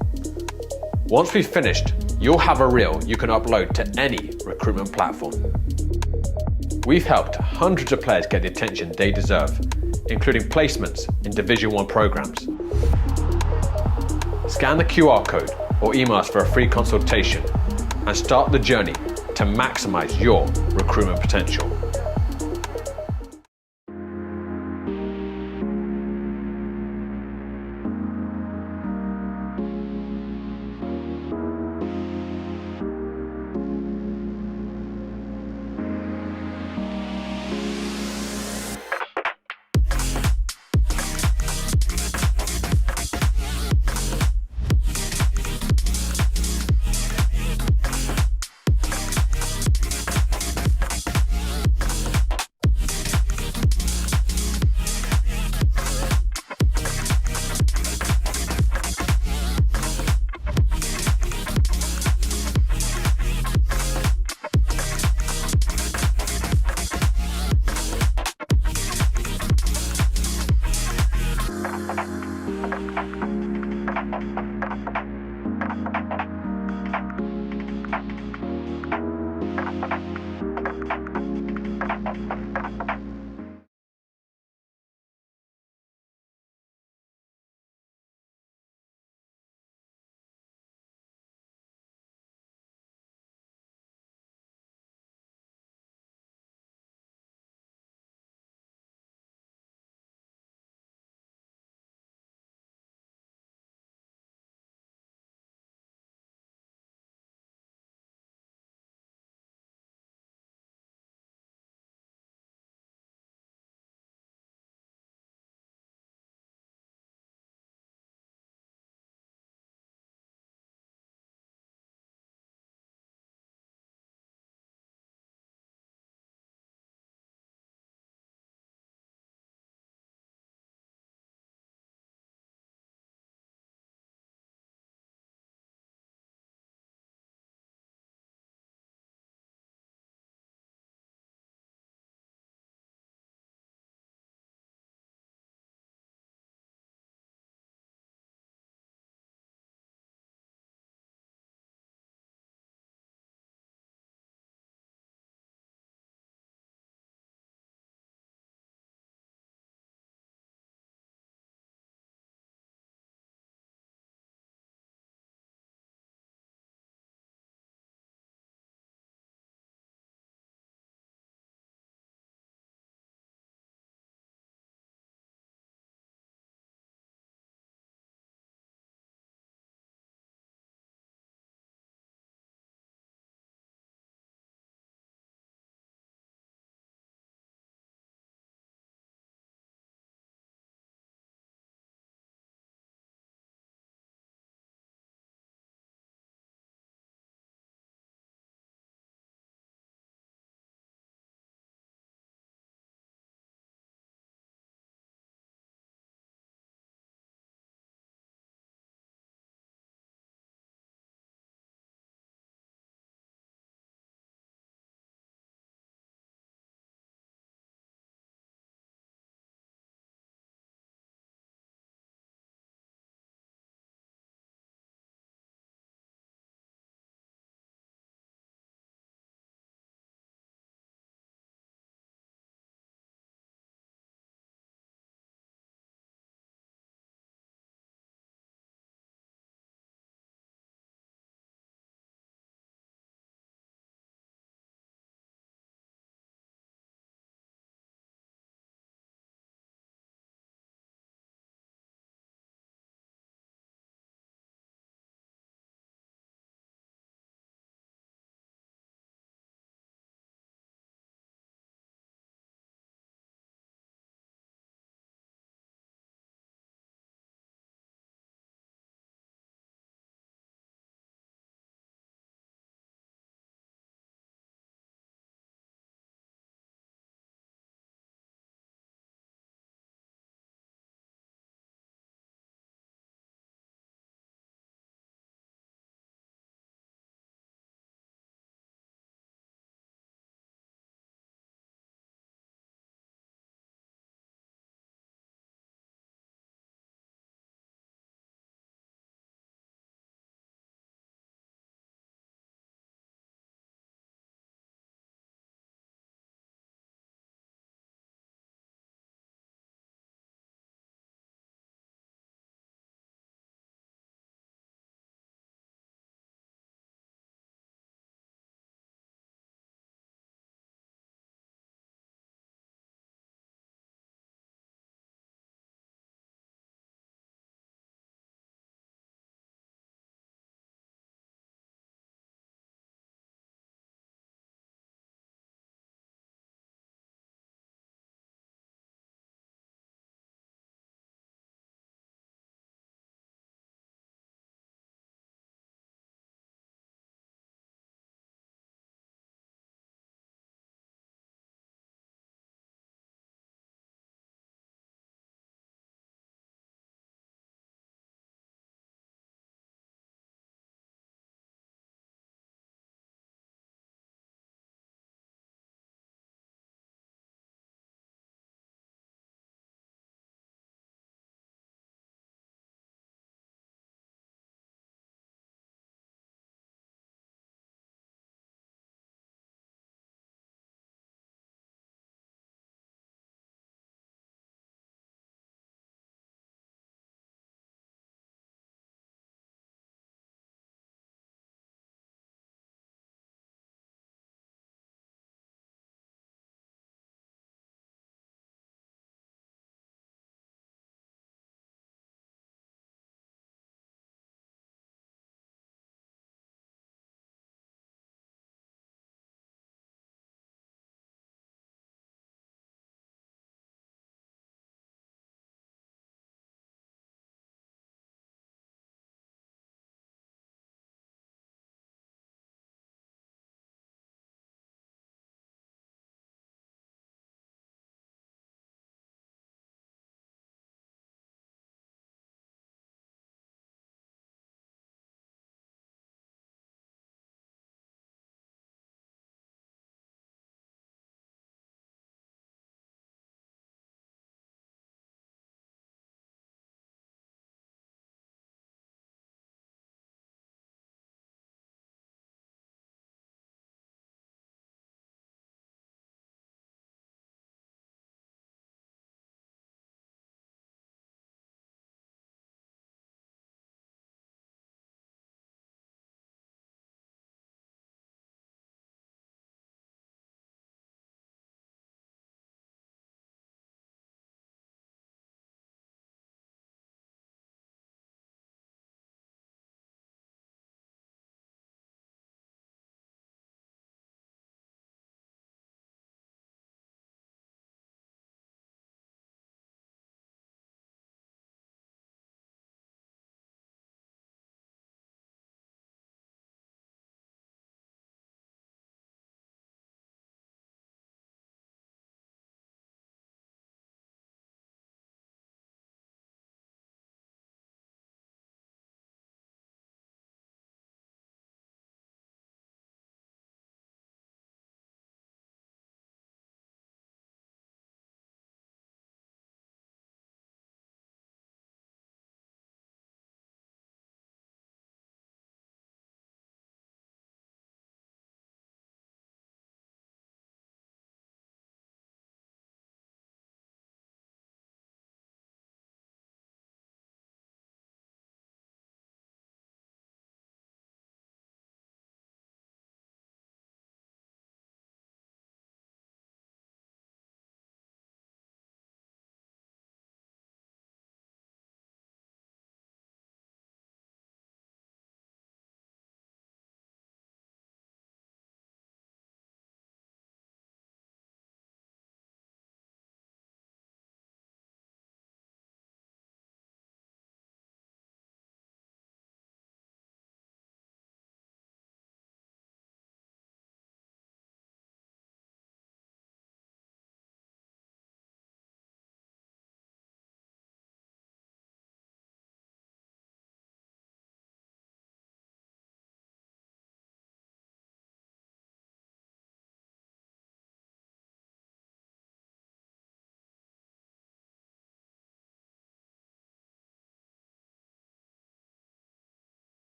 Once we've finished, you'll have a reel you can upload to any recruitment platform. We've helped hundreds of players get the attention they deserve, including placements in Division 1 programs. Scan the QR code or email us for a free consultation and start the journey to maximize your recruitment potential.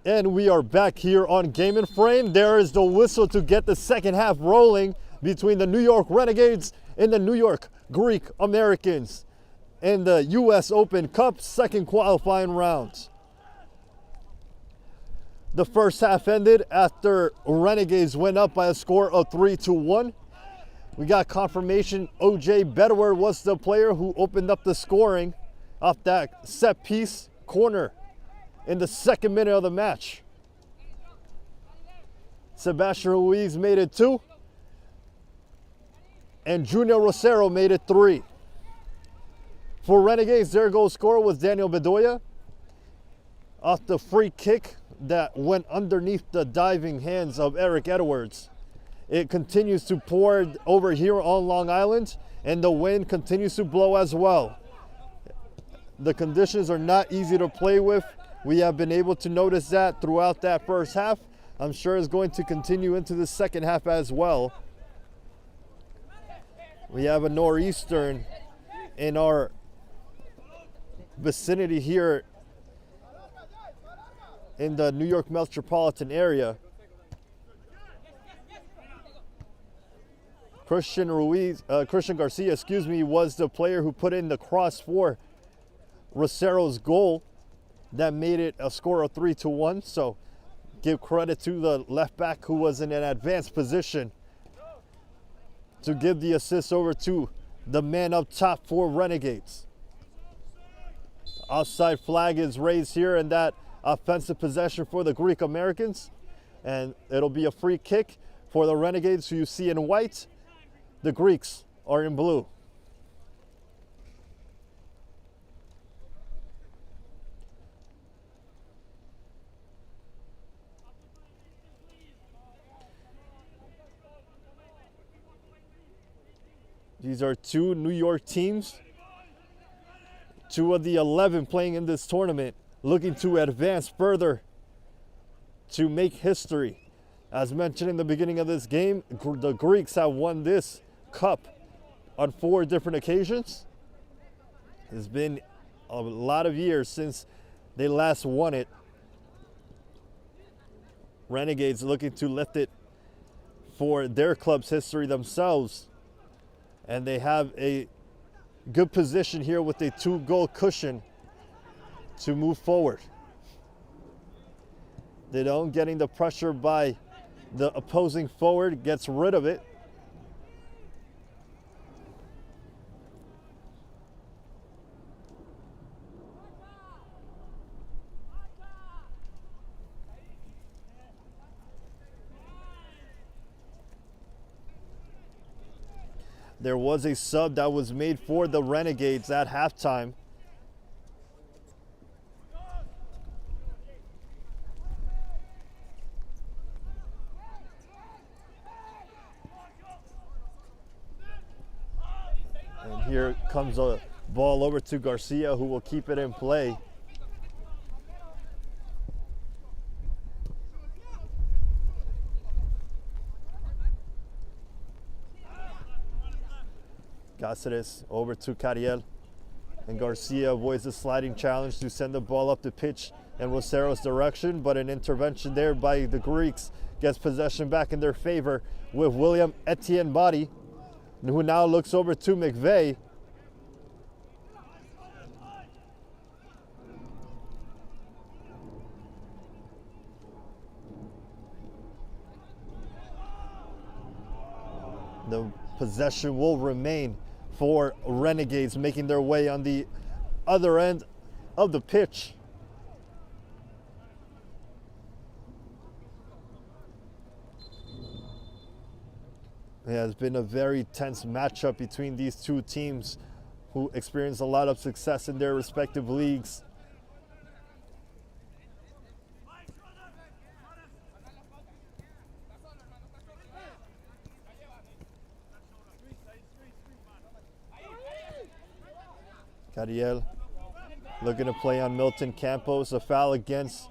And we are back here on Game and Frame. There is the whistle to get the second half rolling between the New York Renegades and the New York Greek Americans in the US Open Cup second qualifying round. The first half ended after Renegades went up by a score of 3-1. We got confirmation OJ Bedouer was the player who opened up the scoring off that set piece corner in the second minute of the match. Sebastian Ruiz made it 2, and Junior Rosero made it 3. For Renegades, their goal scorer was Daniel Bedoya off the free kick that went underneath the diving hands of Eric Edwards. It continues to pour over here on Long Island, and the wind continues to blow as well. The conditions are not easy to play with. We have been able to notice that throughout that first half. I'm sure it's going to continue into the second half as well. We have a nor'eastern in our vicinity here in the New York metropolitan area. Christian Garcia, was the player who put in the cross for Rosero's goal that made it a score of 3-1. So give credit to the left back who was in an advanced position to give the assist over to the man up top for Renegades. Offside flag is raised here, and that offensive possession for the Greek Americans, and it'll be a free kick for the Renegades, who you see in white. The Greeks are in blue. These are two New York teams, 2 of the 11 playing in this tournament, looking to advance further to make history. As mentioned in the beginning of this game, the Greeks have won this cup on 4 different occasions. It's been a lot of years since they last won it. Renegades looking to lift it for their club's history themselves. And they have a good position here with a 2-goal cushion to move forward. They don't getting the pressure by the opposing forward, gets rid of it. There was a sub that was made for the Renegades at halftime. And here comes a ball over to Garcia, who will keep it in play. Cáceres over to Cariel, and Garcia avoids the sliding challenge to send the ball up the pitch in Rosero's direction, but an intervention there by the Greeks gets possession back in their favor with William Etienne Body, who now looks over to McVeigh. The possession will remain for Renegades, making their way on the other end of the pitch. It has been a very tense matchup between these two teams who experienced a lot of success in their respective leagues. Cariel looking to play on Milton Campos, a foul against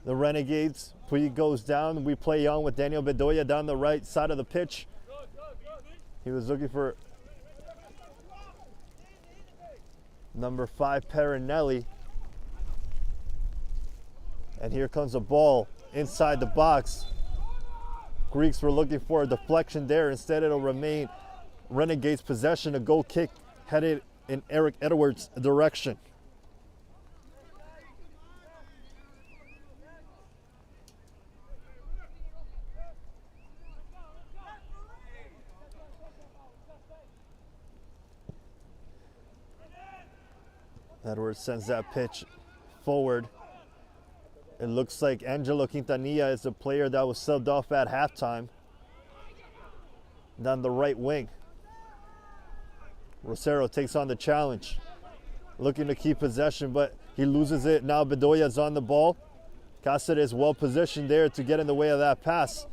the Renegades. Puig goes down, we play on with Daniel Bedoya down the right side of the pitch. He was looking for number 5, Perinelli. And here comes a ball inside the box. Greeks were looking for a deflection there. Instead, it'll remain Renegades possession, a goal kick headed in Eric Edwards' direction. Edwards sends that pitch forward. It looks like Angelo Quintanilla is the player that was subbed off at halftime. Down the right wing. Rosero takes on the challenge. Looking to keep possession, but he loses it. Now Bedoya's on the ball. Cáceres well positioned there to get in the way of that pass.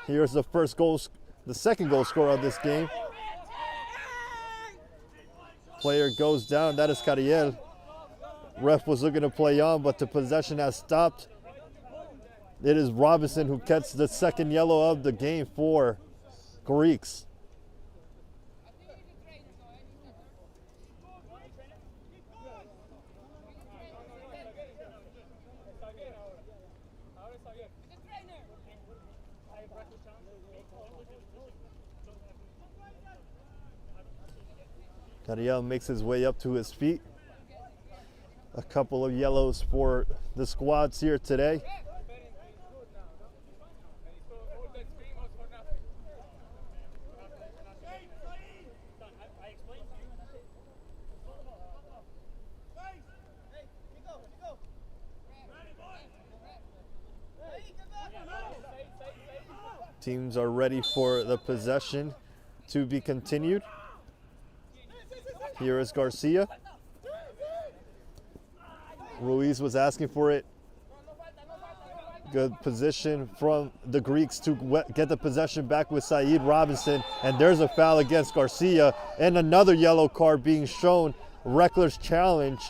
Here's the first goal, the second goal scorer of this game. Player goes down, that is Cariel. Ref was looking to play on, but the possession has stopped. It is Robinson who gets the second yellow of the game for Greeks. Cariel makes his way up to his feet. A couple of yellows for the squads here today. Teams are ready for the possession to be continued. Here is Garcia. Ruiz was asking for it. Good position from the Greeks to get the possession back with Saeed Robinson. And there's a foul against Garcia and another yellow card being shown. Reckless challenge.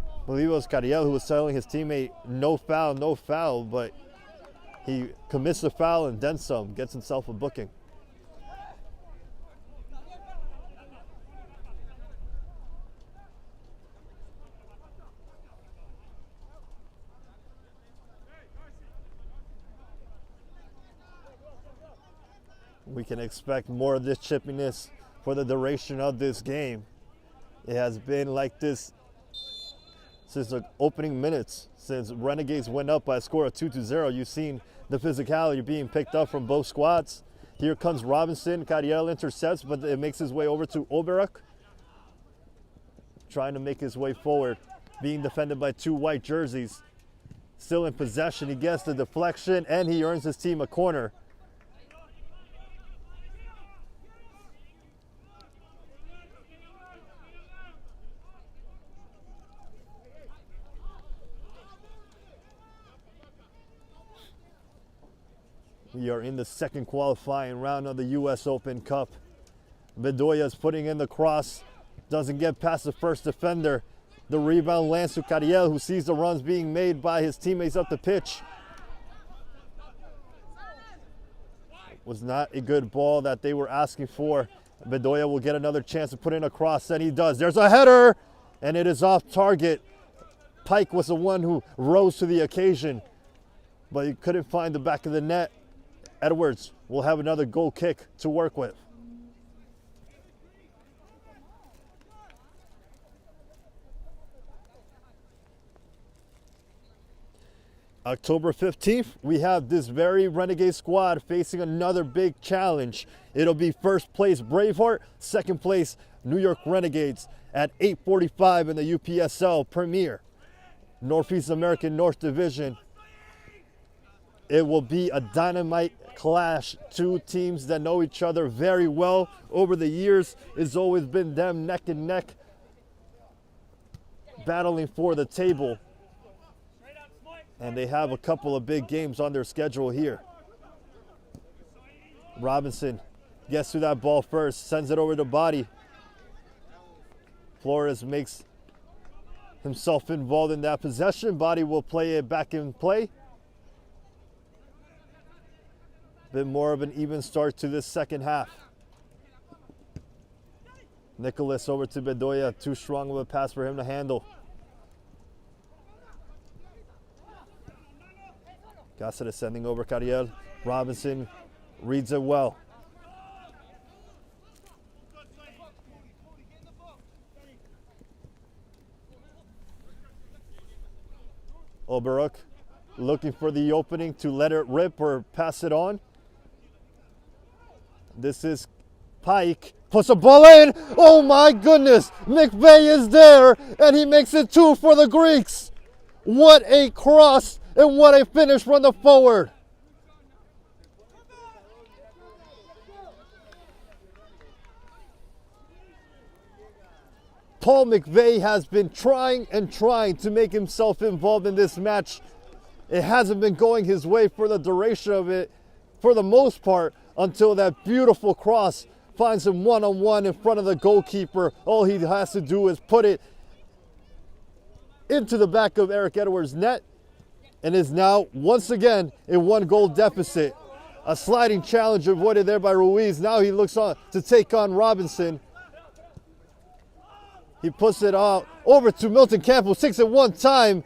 I believe it was Cariel who was telling his teammate, no foul, but he commits the foul and then some, gets himself a booking. We can expect more of this chippiness for the duration of this game. It has been like this since the opening minutes. Since Renegades went up by a score of 2-0, you've seen the physicality being picked up from both squads. Here comes Robinson. Cariel intercepts, but it makes his way over to Oberak. Trying to make his way forward. Being defended by two white jerseys. Still in possession. He gets the deflection, and he earns his team a corner. We are in the second qualifying round of the U.S. Open Cup. Bedoya is putting in the cross. Doesn't get past the first defender. The rebound lands to Cariel, who sees the runs being made by his teammates up the pitch. Was not a good ball that they were asking for. Bedoya will get another chance to put in a cross, and he does. There's a header, and it is off target. Pike was the one who rose to the occasion, but he couldn't find the back of the net. Edwards will have another goal kick to work with. October 15th, we have this very Renegade squad facing another big challenge. It'll be first place Braveheart, second place New York Renegades at 8:45 in the UPSL Premier, Northeast American North Division. It will be a dynamite clash. Two teams that know each other very well over the years. It's always been them neck and neck, battling for the table. And they have a couple of big games on their schedule here. Robinson gets to that ball first, sends it over to Body. Flores makes himself involved in that possession. Body will play it back in play. Bit more of an even start to this second half. Nicholas over to Bedoya, too strong of a pass for him to handle. Cáceres sending over Cariel. Robinson reads it well. Oberuk looking for the opening to let it rip or pass it on. This is Pike. Puts a ball in. Oh my goodness. McVeigh is there and he makes it 2 for the Greeks. What a cross and what a finish from the forward. Paul McVeigh has been trying and trying to make himself involved in this match. It hasn't been going his way for the duration of it, for the most part, until that beautiful cross finds him one-on-one in front of the goalkeeper. All he has to do is put it into the back of Eric Edwards' net and is now once again a 1-goal deficit. A sliding challenge avoided there by Ruiz. Now he looks on to take on Robinson. He puts it out over to Milton Campbell, 6 at one time.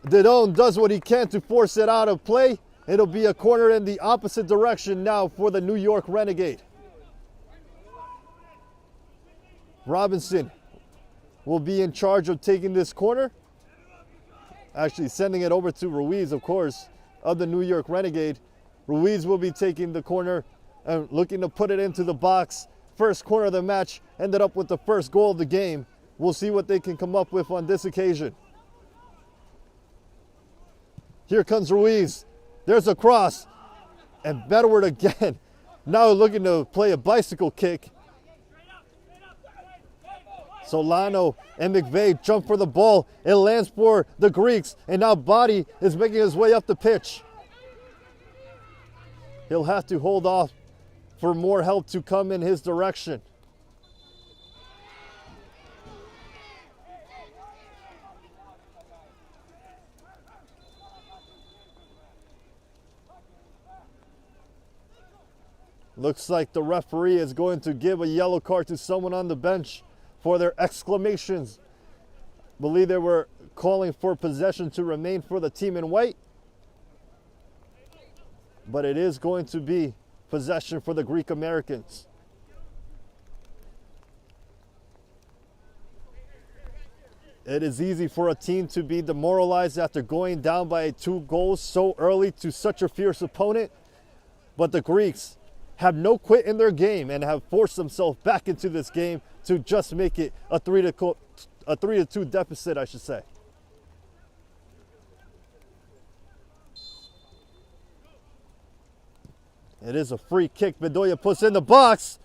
Didon does what he can to force it out of play. It'll be a corner in the opposite direction now for the New York Renegade. Robinson will be in charge of taking this corner. Actually sending it over to Ruiz, of course, of the New York Renegade. Ruiz will be taking the corner and looking to put it into the box. First corner of the match, ended up with the first goal of the game. We'll see what they can come up with on this occasion. Here comes Ruiz. There's a cross. And Bedward again. Now looking to play a bicycle kick. Solano and McVeigh jump for the ball. It lands for the Greeks. And now Body is making his way up the pitch. He'll have to hold off for more help to come in his direction. Looks like the referee is going to give a yellow card to someone on the bench for their exclamations. Believe they were calling for possession to remain for the team in white. But it is going to be possession for the Greek Americans. It is easy for a team to be demoralized after going down by 2 goals so early to such a fierce opponent, but the Greeks have no quit in their game and have forced themselves back into this game to just make it a 3-2 deficit, I should say. It is a free kick. Bedoya puts in the box.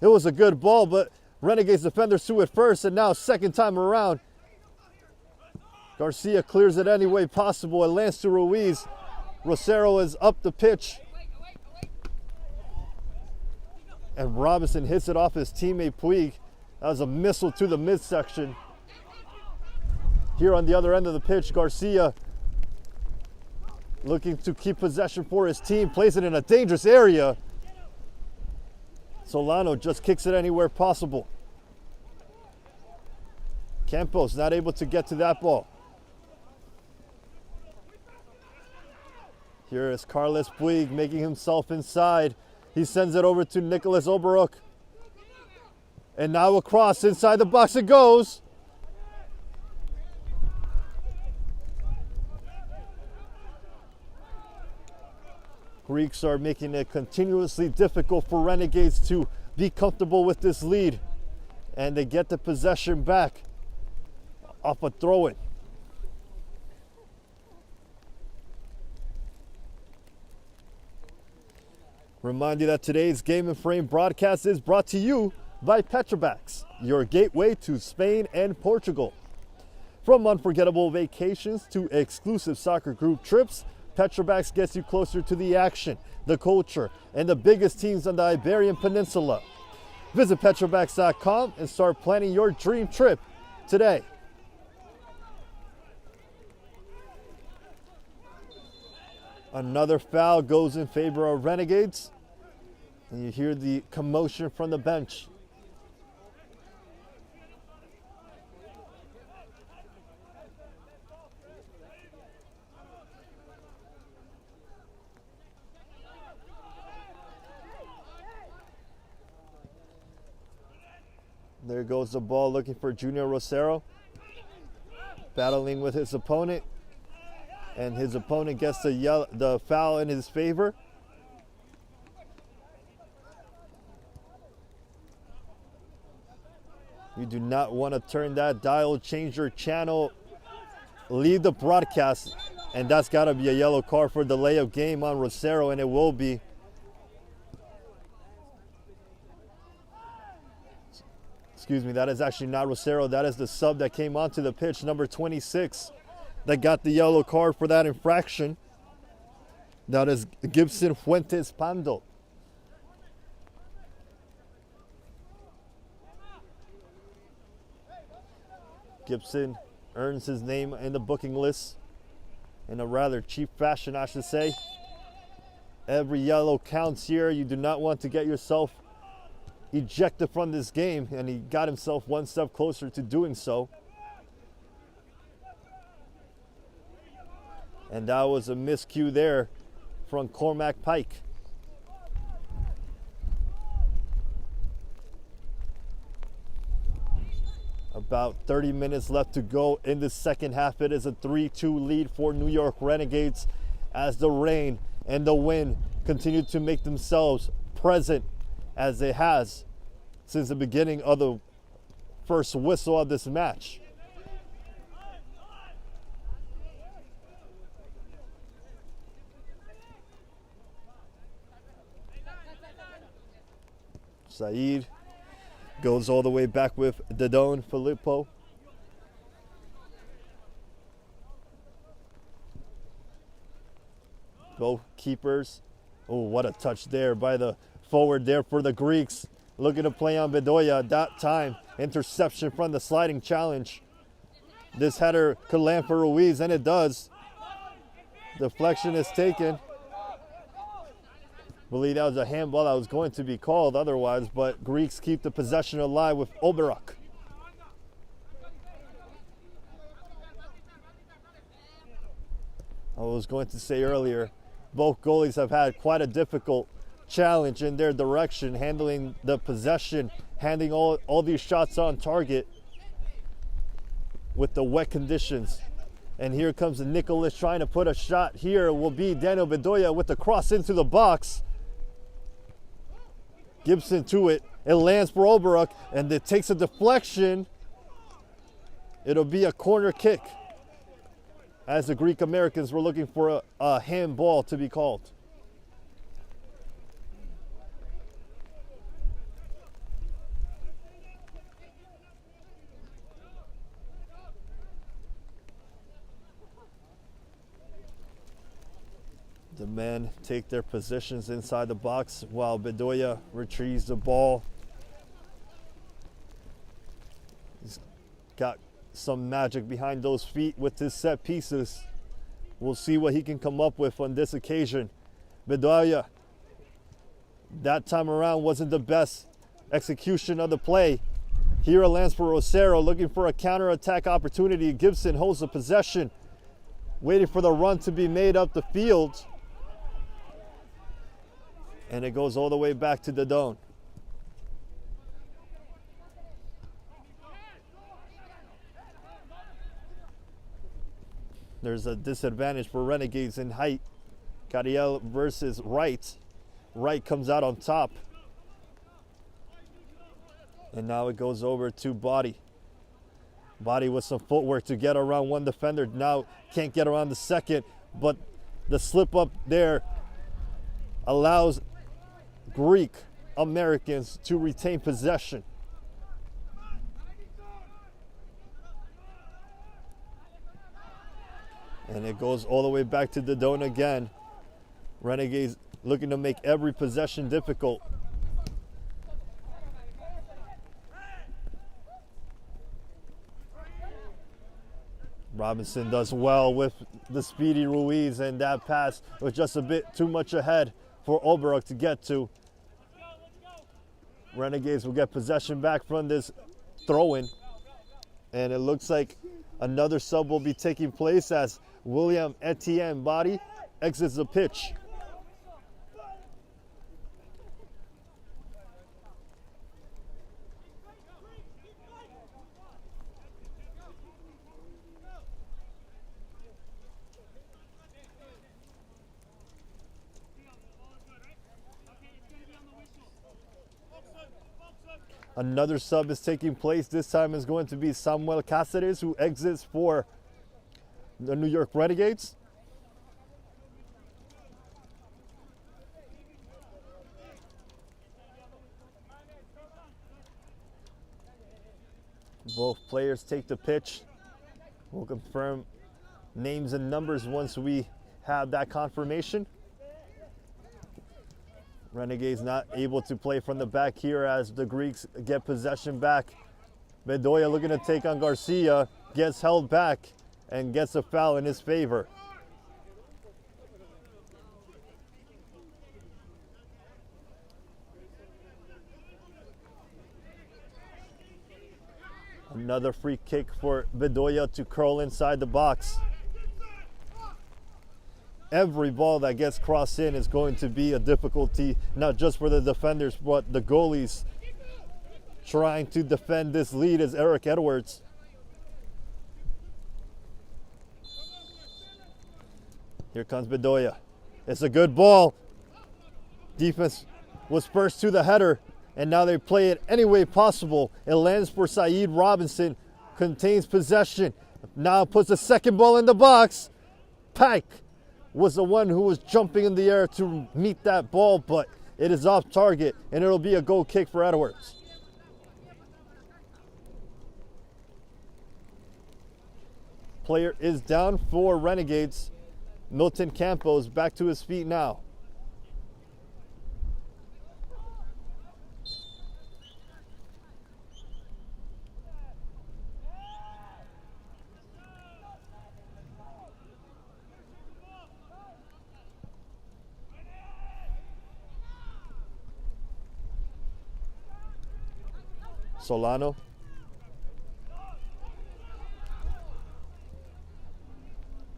It was a good ball, but Renegades defenders threw it first, and now second time around. Garcia clears it any way possible. It lands to Ruiz. Rosero is up the pitch. And Robinson hits it off his teammate Puig. That was a missile to the midsection. Here on the other end of the pitch, Garcia looking to keep possession for his team, plays it in a dangerous area. Solano just kicks it anywhere possible. Campos not able to get to that ball. Here is Carles Puig making himself inside. He sends it over to Nicholas Oberuk. And now across inside the box it goes. Greeks are making it continuously difficult for Renegades to be comfortable with this lead. And they get the possession back off a throw-in. Remind you that today's Game and Frame broadcast is brought to you by Petrobras, your gateway to Spain and Portugal. From unforgettable vacations to exclusive soccer group trips, Petrobras gets you closer to the action, the culture, and the biggest teams on the Iberian Peninsula. Visit Petrobras.com and start planning your dream trip today. Another foul goes in favor of Renegades. And you hear the commotion from the bench. There goes the ball looking for Junior Rosero. Battling with his opponent. And his opponent gets the foul in his favor. You do not want to turn that dial, change your channel, leave the broadcast, and that's got to be a yellow card for delay of game on Rosero, and it will be. Excuse me, that is actually not Rosero. That is the sub that came onto the pitch, number 26, that got the yellow card for that infraction. That is Gibson Fuentes Pando. Gibson earns his name in the booking list in a rather cheap fashion, I should say. Every yellow counts here. You do not want to get yourself ejected from this game, and he got himself one step closer to doing so. And that was a miscue there from Cormac Pike. About 30 minutes left to go in the second half. It is a 3-2 lead for New York Renegades as the rain and the wind continue to make themselves present as it has since the beginning of the first whistle of this match. Said goes all the way back with Dodon Filippo. Both keepers. Oh, what a touch there by the forward there for the Greeks. Looking to play on Bedoya at that time. Interception from the sliding challenge. This header could land for Ruiz, and it does. Deflection is taken. I believe that was a handball that was going to be called otherwise, but Greeks keep the possession alive with Oberak. I was going to say earlier, both goalies have had quite a difficult challenge in their direction, handling the possession, handling all these shots on target with the wet conditions. And here comes Nicholas trying to put a shot. Here will be Daniel Bedoya with the cross into the box. Gibson to it. It lands for Oberak, and it takes a deflection. It'll be a corner kick, as the Greek Americans were looking for a handball to be called. The men take their positions inside the box while Bedoya retrieves the ball. He's got some magic behind those feet with his set pieces. We'll see what he can come up with on this occasion. Bedoya, that time around, wasn't the best execution of the play. Here it lands for Rosero, looking for a counter-attack opportunity. Gibson holds the possession, waiting for the run to be made up the field. And it goes all the way back to Dodon. There's a disadvantage for Renegades in height. Cariel versus Wright. Wright comes out on top. And now it goes over to Body. Body with some footwork to get around one defender. Now can't get around the second, but the slip up there allows Greek Americans to retain possession. And it goes all the way back to Dodon again. Renegades looking to make every possession difficult. Robinson does well with the speedy Ruiz, and that pass was just a bit too much ahead for Oberak to get to. Renegades will get possession back from this throw-in. And it looks like another sub will be taking place as William Etienne Body exits the pitch. Another sub is taking place. This time is going to be Samuel Cáceres, who exits for the New York Renegades. Both players take the pitch. We'll confirm names and numbers once we have that confirmation. Renegades not able to play from the back here as the Greeks get possession back. Bedoya looking to take on Garcia, gets held back and gets a foul in his favor. Another free kick for Bedoya to curl inside the box. Every ball that gets crossed in is going to be a difficulty, not just for the defenders, but the goalies trying to defend this lead is Eric Edwards. Here comes Bedoya. It's a good ball. Defense was first to the header, and now they play it any way possible. It lands for Saeed Robinson, contains possession. Now puts a second ball in the box. Pike was the one who was jumping in the air to meet that ball, but it is off target, and it'll be a goal kick for Edwards. Player is down for Renegades. Milton Campos back to his feet now. Solano.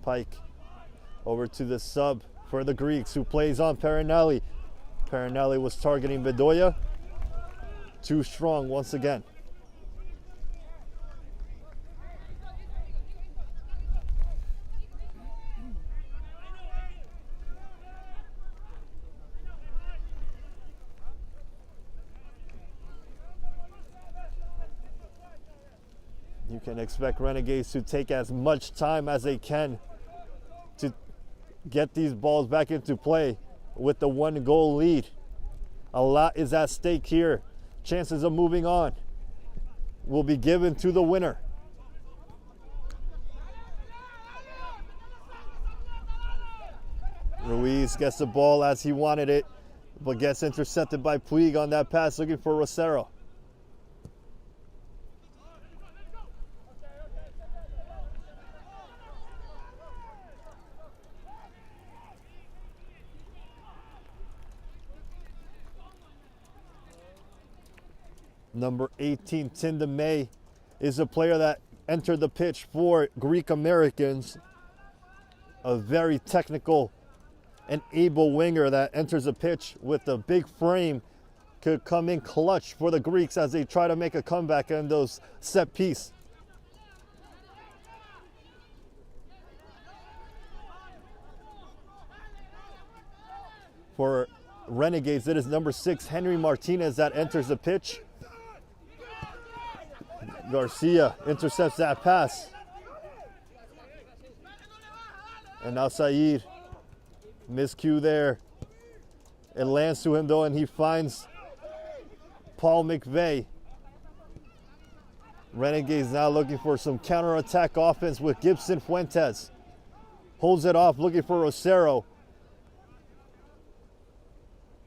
Pike over to the sub for the Greeks, who plays on Perinelli. Perinelli was targeting Bedoya. Too strong once again. You can expect Renegades to take as much time as they can to get these balls back into play with the 1-goal lead. A lot is at stake here. Chances of moving on will be given to the winner. Ruiz gets the ball as he wanted it, but gets intercepted by Puig on that pass, looking for Rosero. Number 18, Tinda May, is a player that entered the pitch for Greek Americans. A very technical and able winger that enters the pitch with a big frame. Could come in clutch for the Greeks as they try to make a comeback in those set piece. For Renegades, it is number 6, Henry Martinez, that enters the pitch. Garcia intercepts that pass. And now Saeed, miscue there. It lands to him though, and he finds Paul McVeigh. Renegades now looking for some counter-attack offense with Gibson Fuentes. Holds it off, looking for Rosero.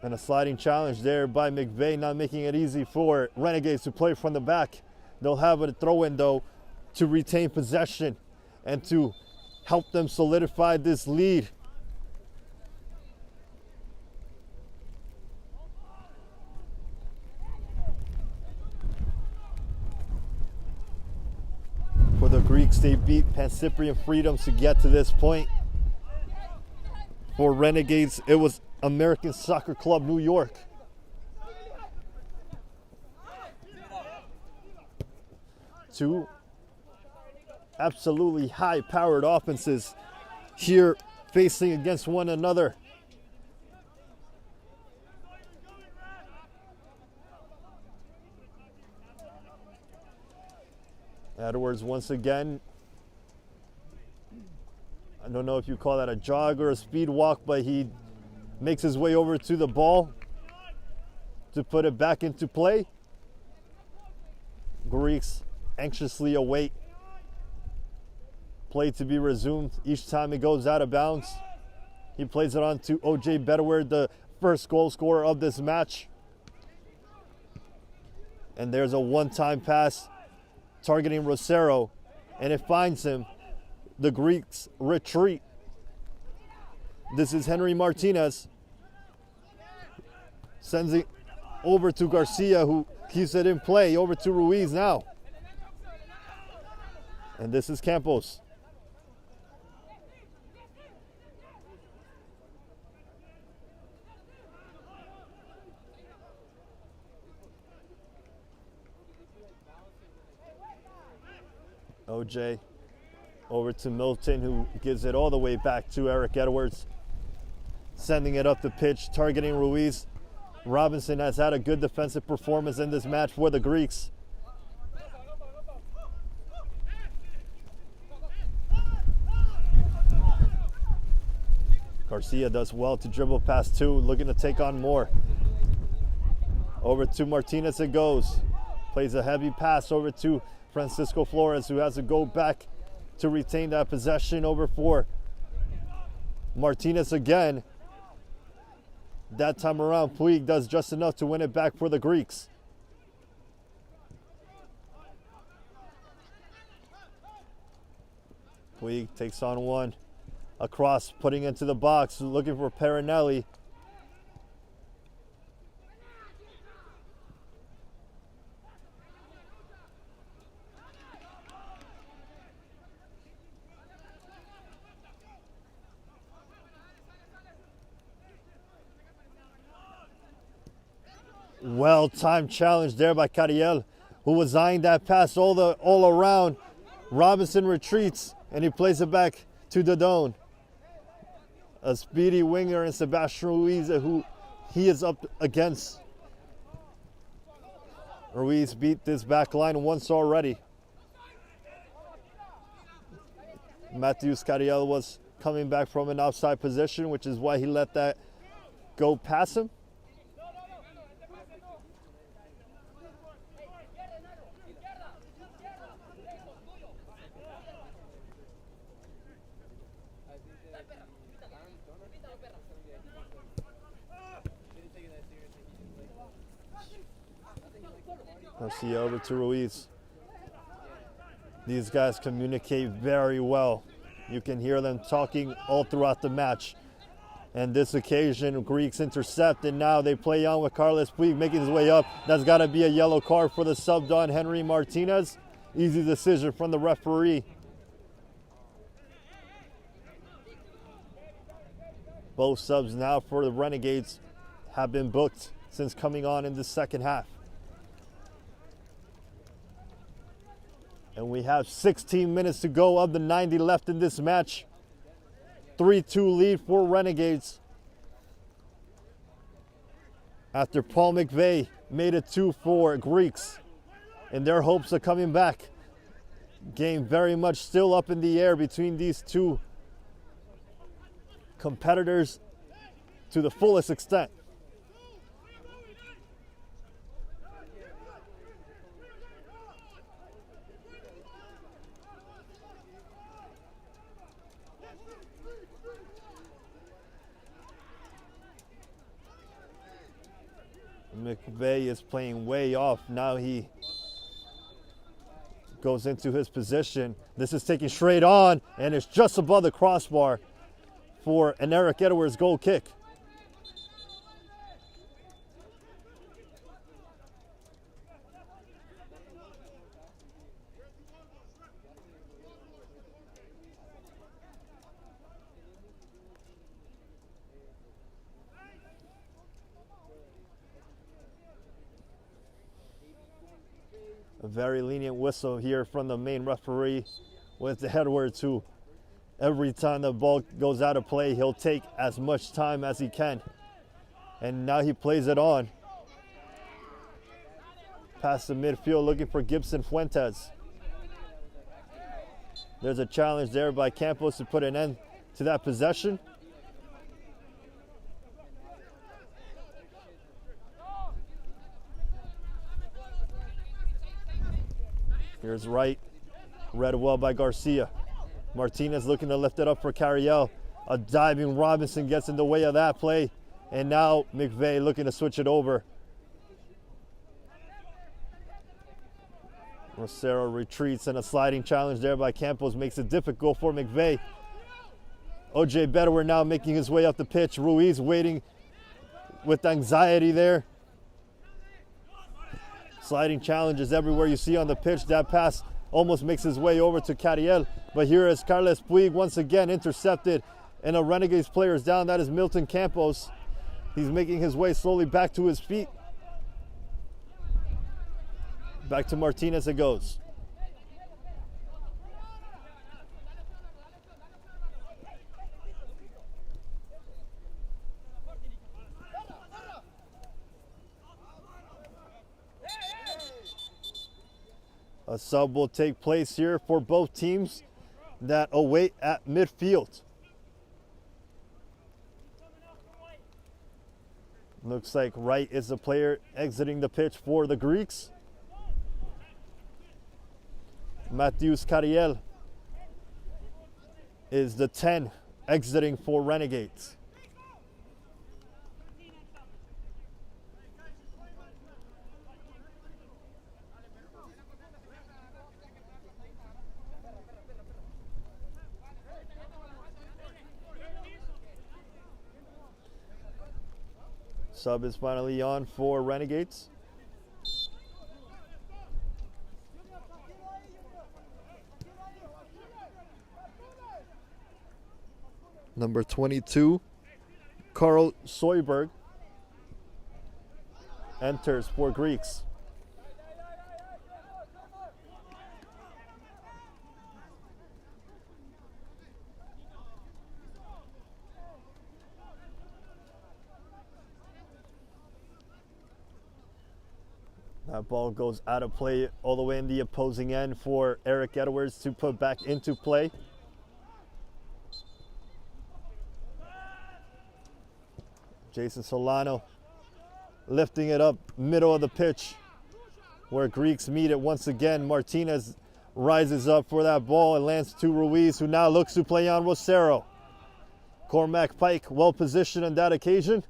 And a sliding challenge there by McVeigh, not making it easy for Renegades to play from the back. They'll have a throw-in, though, to retain possession and to help them solidify this lead. For the Greeks, they beat Pancyprian Freedoms to get to this point. For Renegades, it was American Soccer Club New York. Two absolutely high-powered offenses here facing against one another. Edwards once again. I don't know if you call that a jog or a speed walk, but he makes his way over to the ball to put it back into play. Greeks anxiously await play to be resumed each time it goes out of bounds. He plays it on to O.J. Bedouard, the first goal scorer of this match. And there's a one-time pass targeting Rosero, and it finds him. The Greeks retreat. This is Henry Martinez. Sends it over to Garcia, who keeps it in play. Over to Ruiz now. And this is Campos. OJ over to Milton, who gives it all the way back to Eric Edwards. Sending it up the pitch, targeting Ruiz. Robinson has had a good defensive performance in this match for the Greeks. Garcia does well to dribble past two, looking to take on more. Over to Martinez it goes. Plays a heavy pass over to Francisco Flores, who has to go back to retain that possession. Over for Martinez again. That time around, Puig does just enough to win it back for the Greeks. Puig takes on one. Across, putting into the box, looking for Perinelli. Well-timed challenge there by Cariel, who was eyeing that pass all around. Robinson retreats, and he plays it back to Dodon. A speedy winger in Sebastian Ruiz, who he is up against. Ruiz beat this back line once already. Matthews Cariel was coming back from an outside position, which is why he let that go past him. Garcia over to Ruiz. These guys communicate very well. You can hear them talking all throughout the match. And this occasion, Greeks intercept, and now they play on with Carlos Puig making his way up. That's got to be a yellow card for the sub on Henry Martinez. Easy decision from the referee. Both subs now for the Renegades have been booked since coming on in the second half. And we have 16 minutes to go of the 90 left in this match. 3-2 lead for Renegades. After Paul McVeigh made it 2-4 Greeks in their hopes of coming back. Game very much still up in the air between these two competitors to the fullest extent. McVeigh is playing way off. Now he goes into his position. This is taken straight on, and it's just above the crossbar for an Eric Edwards goal kick. A very lenient whistle here from the main referee with Edwards, who every time the ball goes out of play, he'll take as much time as he can. And now he plays it on. Past the midfield, looking for Gibson Fuentes. There's a challenge there by Campos to put an end to that possession. Here's Wright, read well by Garcia. Martinez looking to lift it up for Carriel. A diving Robinson gets in the way of that play. And now McVeigh looking to switch it over. Rosero retreats, and a sliding challenge there by Campos makes it difficult for McVeigh. OJ Bedouin now making his way up the pitch. Ruiz waiting with anxiety there. Sliding challenges everywhere you see on the pitch. That pass almost makes his way over to Carriel. But here is Carles Puig once again intercepted, and a Renegades player is down. That is Milton Campos. He's making his way slowly back to his feet. Back to Martinez it goes. A sub will take place here for both teams that await at midfield. Looks like Wright is the player exiting the pitch for the Greeks. Matthews Carriel is the 10 exiting for Renegades. Sub is finally on for Renegades. Number 22, Carl Soyberg, enters for Greeks. That ball goes out of play all the way in the opposing end for Eric Edwards to put back into play. Jason Solano lifting it up middle of the pitch where Greeks meet it once again. Martinez rises up for that ball and lands to Ruiz, who now looks to play on Rosero. Cormac Pike well positioned on that occasion.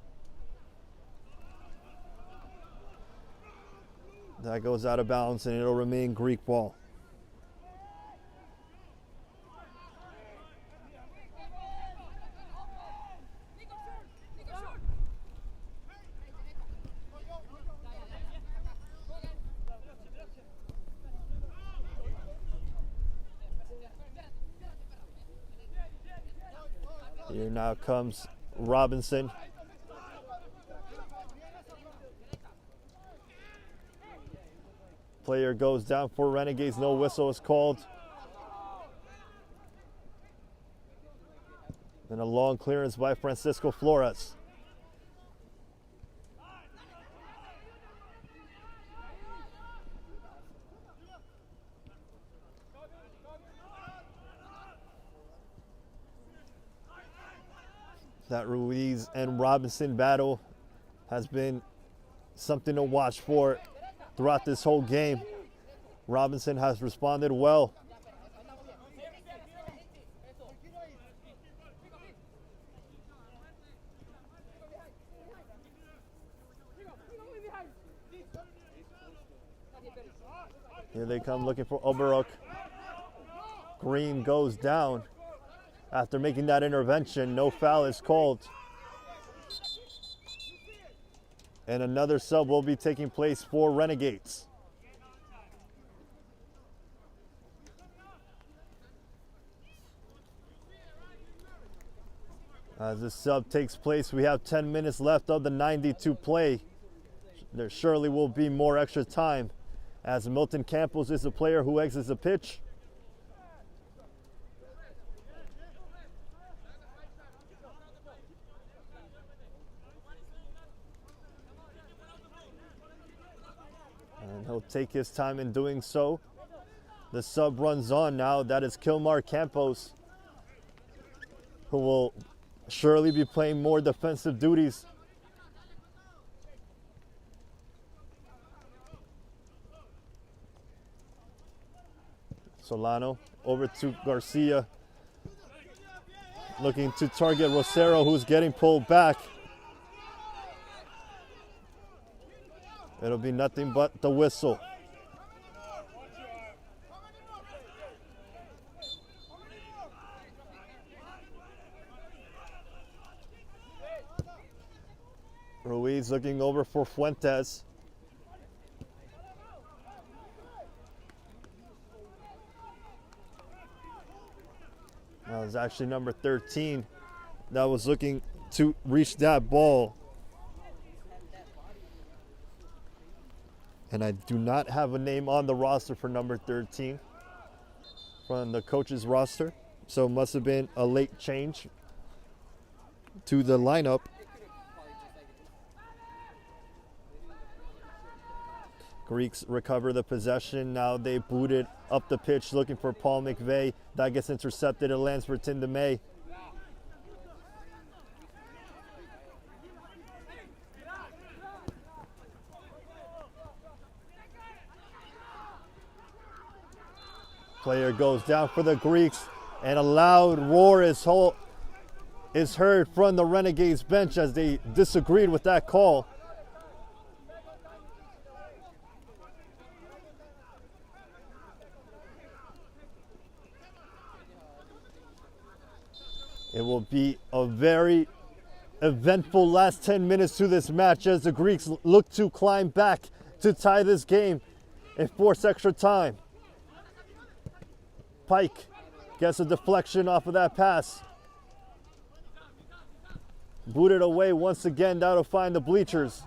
That goes out of bounds and it'll remain Greek ball. Here now comes Robinson. Player goes down for Renegades. No whistle is called. And a long clearance by Francisco Flores. That Ruiz and Robinson battle has been something to watch for throughout this whole game. Robinson has responded well. Here they come looking for Oberok. Green goes down after making that intervention. No foul is called. And another sub will be taking place for Renegades. As this sub takes place, we have 10 minutes left of the 90 to play. There surely will be more extra time, as Milton Campos is the player who exits the pitch. And he'll take his time in doing so. The sub runs on now. That is Kilmar Campos, who will surely be playing more defensive duties. Solano over to Garcia, looking to target Rosero, who's getting pulled back. It'll be nothing but the whistle. Ruiz looking over for Fuentes. That was actually number 13 that was looking to reach that ball. And I do not have a name on the roster for number 13 from the coach's roster. So it must have been a late change to the lineup. Greeks recover the possession. Now they boot it up the pitch looking for Paul McVeigh. That gets intercepted. It lands for Tindemay. Player goes down for the Greeks, and a loud roar is heard from the Renegades bench as they disagreed with that call. It will be a very eventful last 10 minutes to this match as the Greeks look to climb back to tie this game and force extra time. Pike gets a deflection off of that pass. Booted away once again. That'll find the bleachers.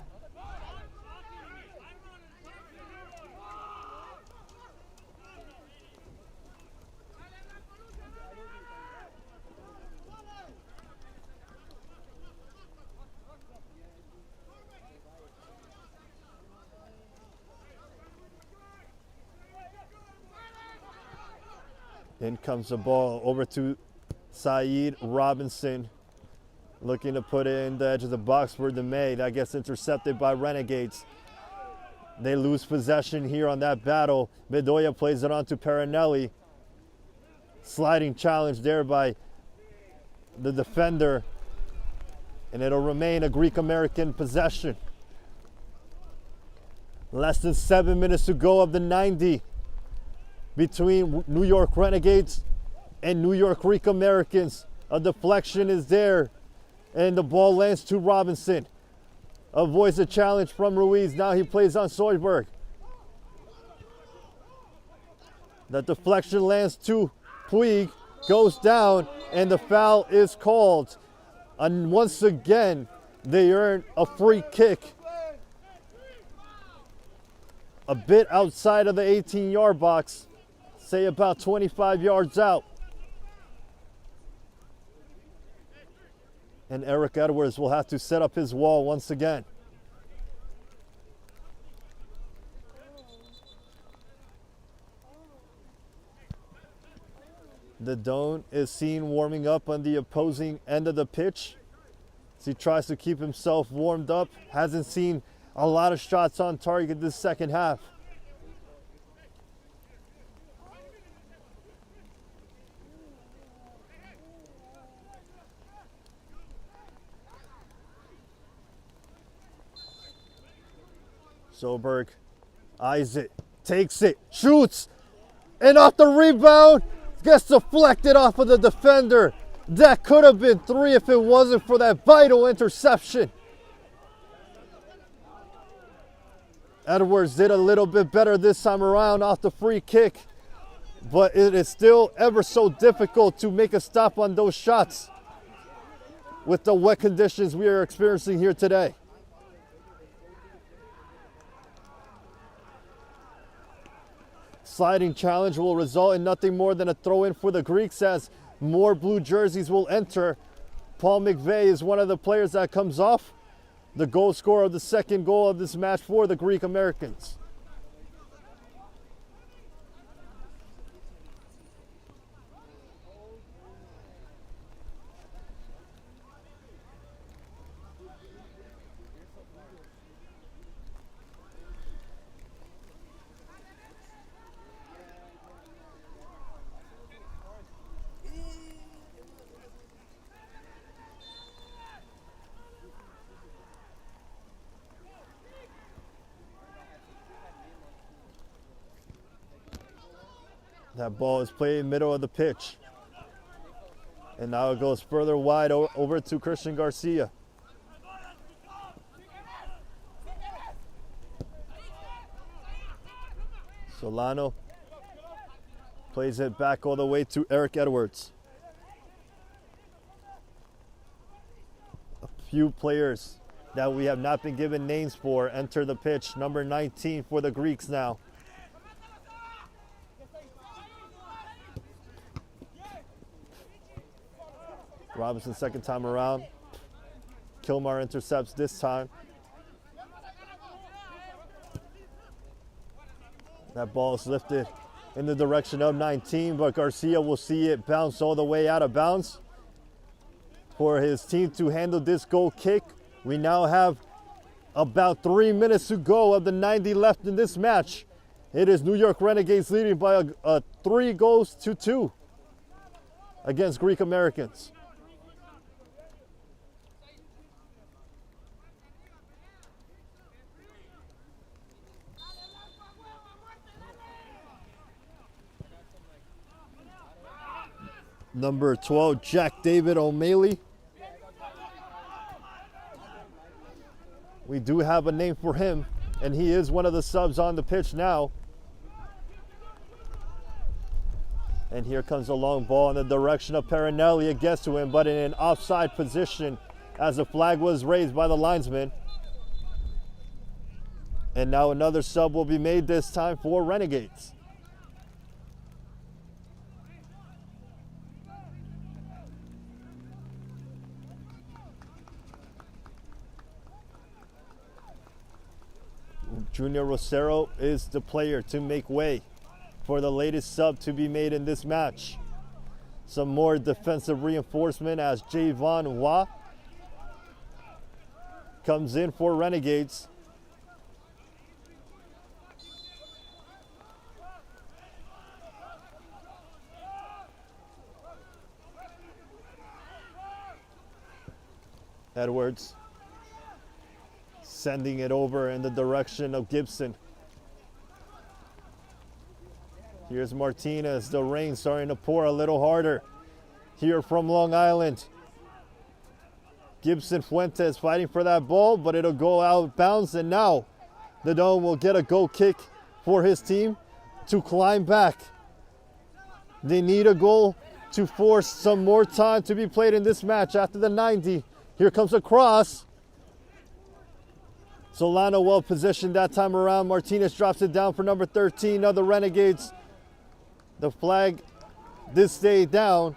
In comes the ball over to Saeed Robinson, looking to put it in the edge of the box for DeMay. That gets intercepted by Renegades. They lose possession here on that battle. Bedoya plays it on to Perinelli. Sliding challenge there by the defender. And it'll remain a Greek-American possession. Less than 7 minutes to go of the 90. Between New York Renegades and New York Greek Americans. A deflection is there, and the ball lands to Robinson. Avoids a challenge from Ruiz. Now he plays on Soyberg. The deflection lands to Puig, goes down, and the foul is called. And once again, they earn a free kick. A bit outside of the 18-yard box. Say about 25 yards out. And Eric Edwards will have to set up his wall once again. The Don is seen warming up on the opposing end of the pitch as he tries to keep himself warmed up. Hasn't seen a lot of shots on target this second half. Soberg eyes it, takes it, shoots, and off the rebound, gets deflected off of the defender. That could have been 3 if it wasn't for that vital interception. Edwards did a little bit better this time around off the free kick, but it is still ever so difficult to make a stop on those shots with the wet conditions we are experiencing here today. Sliding challenge will result in nothing more than a throw-in for the Greeks as more blue jerseys will enter. Paul McVeigh is one of the players that comes off, the goal scorer of the second goal of this match for the Greek Americans. That ball is played in the middle of the pitch. And now it goes further wide over to Christian Garcia. Solano plays it back all the way to Eric Edwards. A few players that we have not been given names for enter the pitch. Number 19 for the Greeks now. Robinson second time around. Kilmar intercepts this time. That ball is lifted in the direction of 19, but Garcia will see it bounce all the way out of bounds. For his team to handle this goal kick, we now have about 3 minutes to go of the 90 left in this match. It is New York Renegades leading by a 3-2 against Greek Americans. Number 12, Jack David O'Malley. We do have a name for him, and he is one of the subs on the pitch now. And here comes a long ball in the direction of Perinelli. It gets to him, but in an offside position as the flag was raised by the linesman. And now another sub will be made, this time for Renegades. Junior Rosero is the player to make way for the latest sub to be made in this match. Some more defensive reinforcement as Javon Wah comes in for Renegades. Edwards sending it over in the direction of Gibson. Here's Martinez. The rain starting to pour a little harder here from Long Island. Gibson Fuentes fighting for that ball, but it'll go out of bounds, and now the Dome will get a goal kick for his team to climb back. They need a goal to force some more time to be played in this match after the 90. Here comes a cross. Solano well positioned that time around. Martinez drops it down for number 13 of the Renegades. The flag did stay down.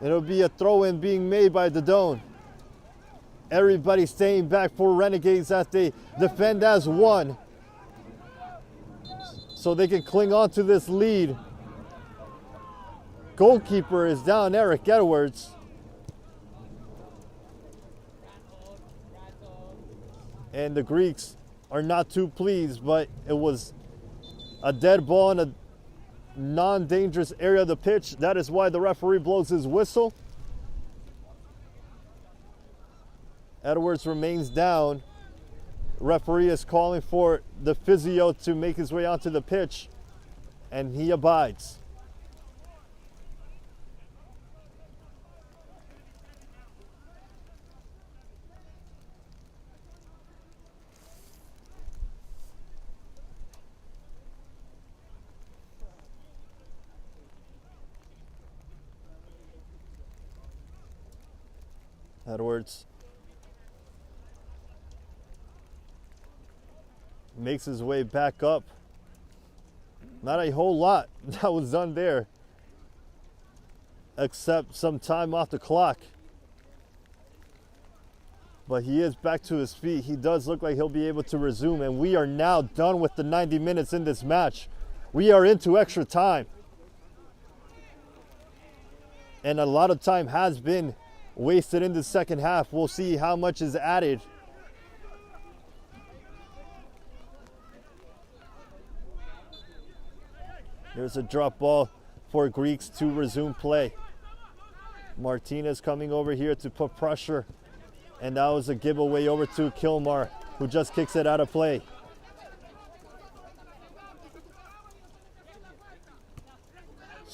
It'll be a throw-in being made by Dodone. Everybody staying back for Renegades as they defend as one, so they can cling on to this lead. Goalkeeper is down, Eric Edwards. And the Greeks are not too pleased, but it was a dead ball in a non-dangerous area of the pitch. That is why the referee blows his whistle. Edwards remains down. Referee is calling for the physio to make his way onto the pitch, and he abides. Edwards makes his way back up. Not a whole lot that was done there, except some time off the clock. But he is back to his feet. He does look like he'll be able to resume, and we are now done with the 90 minutes in this match. We are into extra time. And a lot of time has been wasted in the second half. We'll see how much is added. There's a drop ball for Greeks to resume play. Martinez coming over here to put pressure, and that was a giveaway over to Kilmar, who just kicks it out of play.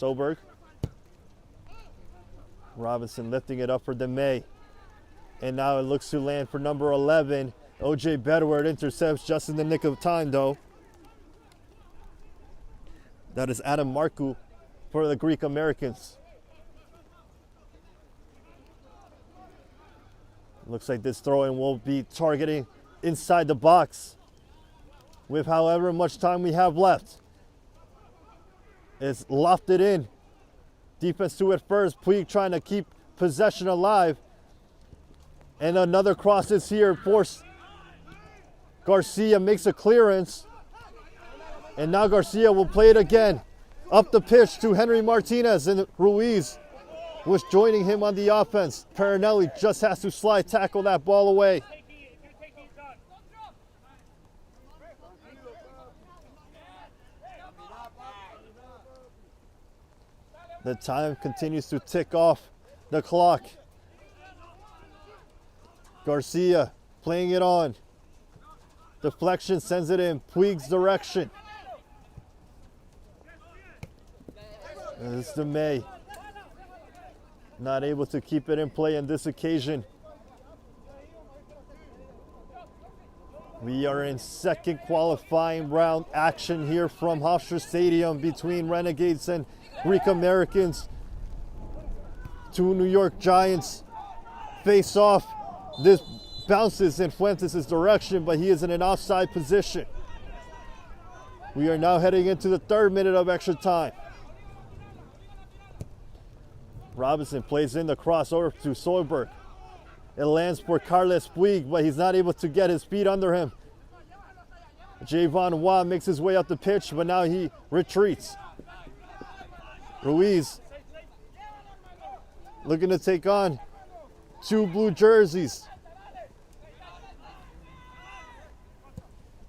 Soberg. Robinson lifting it up for DeMay. And now it looks to land for number 11. O.J. Bedward intercepts just in the nick of time, though. That is Adam Markou for the Greek Americans. Looks like this throw-in will be targeting inside the box with however much time we have left. It's lofted in. Defense to it first. Puig trying to keep possession alive. And another cross is here. Forced. Garcia makes a clearance. And now Garcia will play it again. Up the pitch to Henry Martinez, and Ruiz was joining him on the offense. Perinelli just has to slide tackle that ball away. The time continues to tick off the clock. Garcia playing it on. Deflection sends it in Puig's direction. And this is DeMay. Not able to keep it in play on this occasion. We are in second qualifying round action here from Hofstra Stadium between Renegades and Greek Americans. Two New York Giants face off. This bounces in Fuentes' direction, but he is in an offside position. We are now heading into the 3rd minute of extra time. Robinson plays in the crossover to Soberg. It lands for Carles Puig, but he's not able to get his feet under him. Javon Waugh makes his way up the pitch, but now he retreats. Ruiz looking to take on two blue jerseys.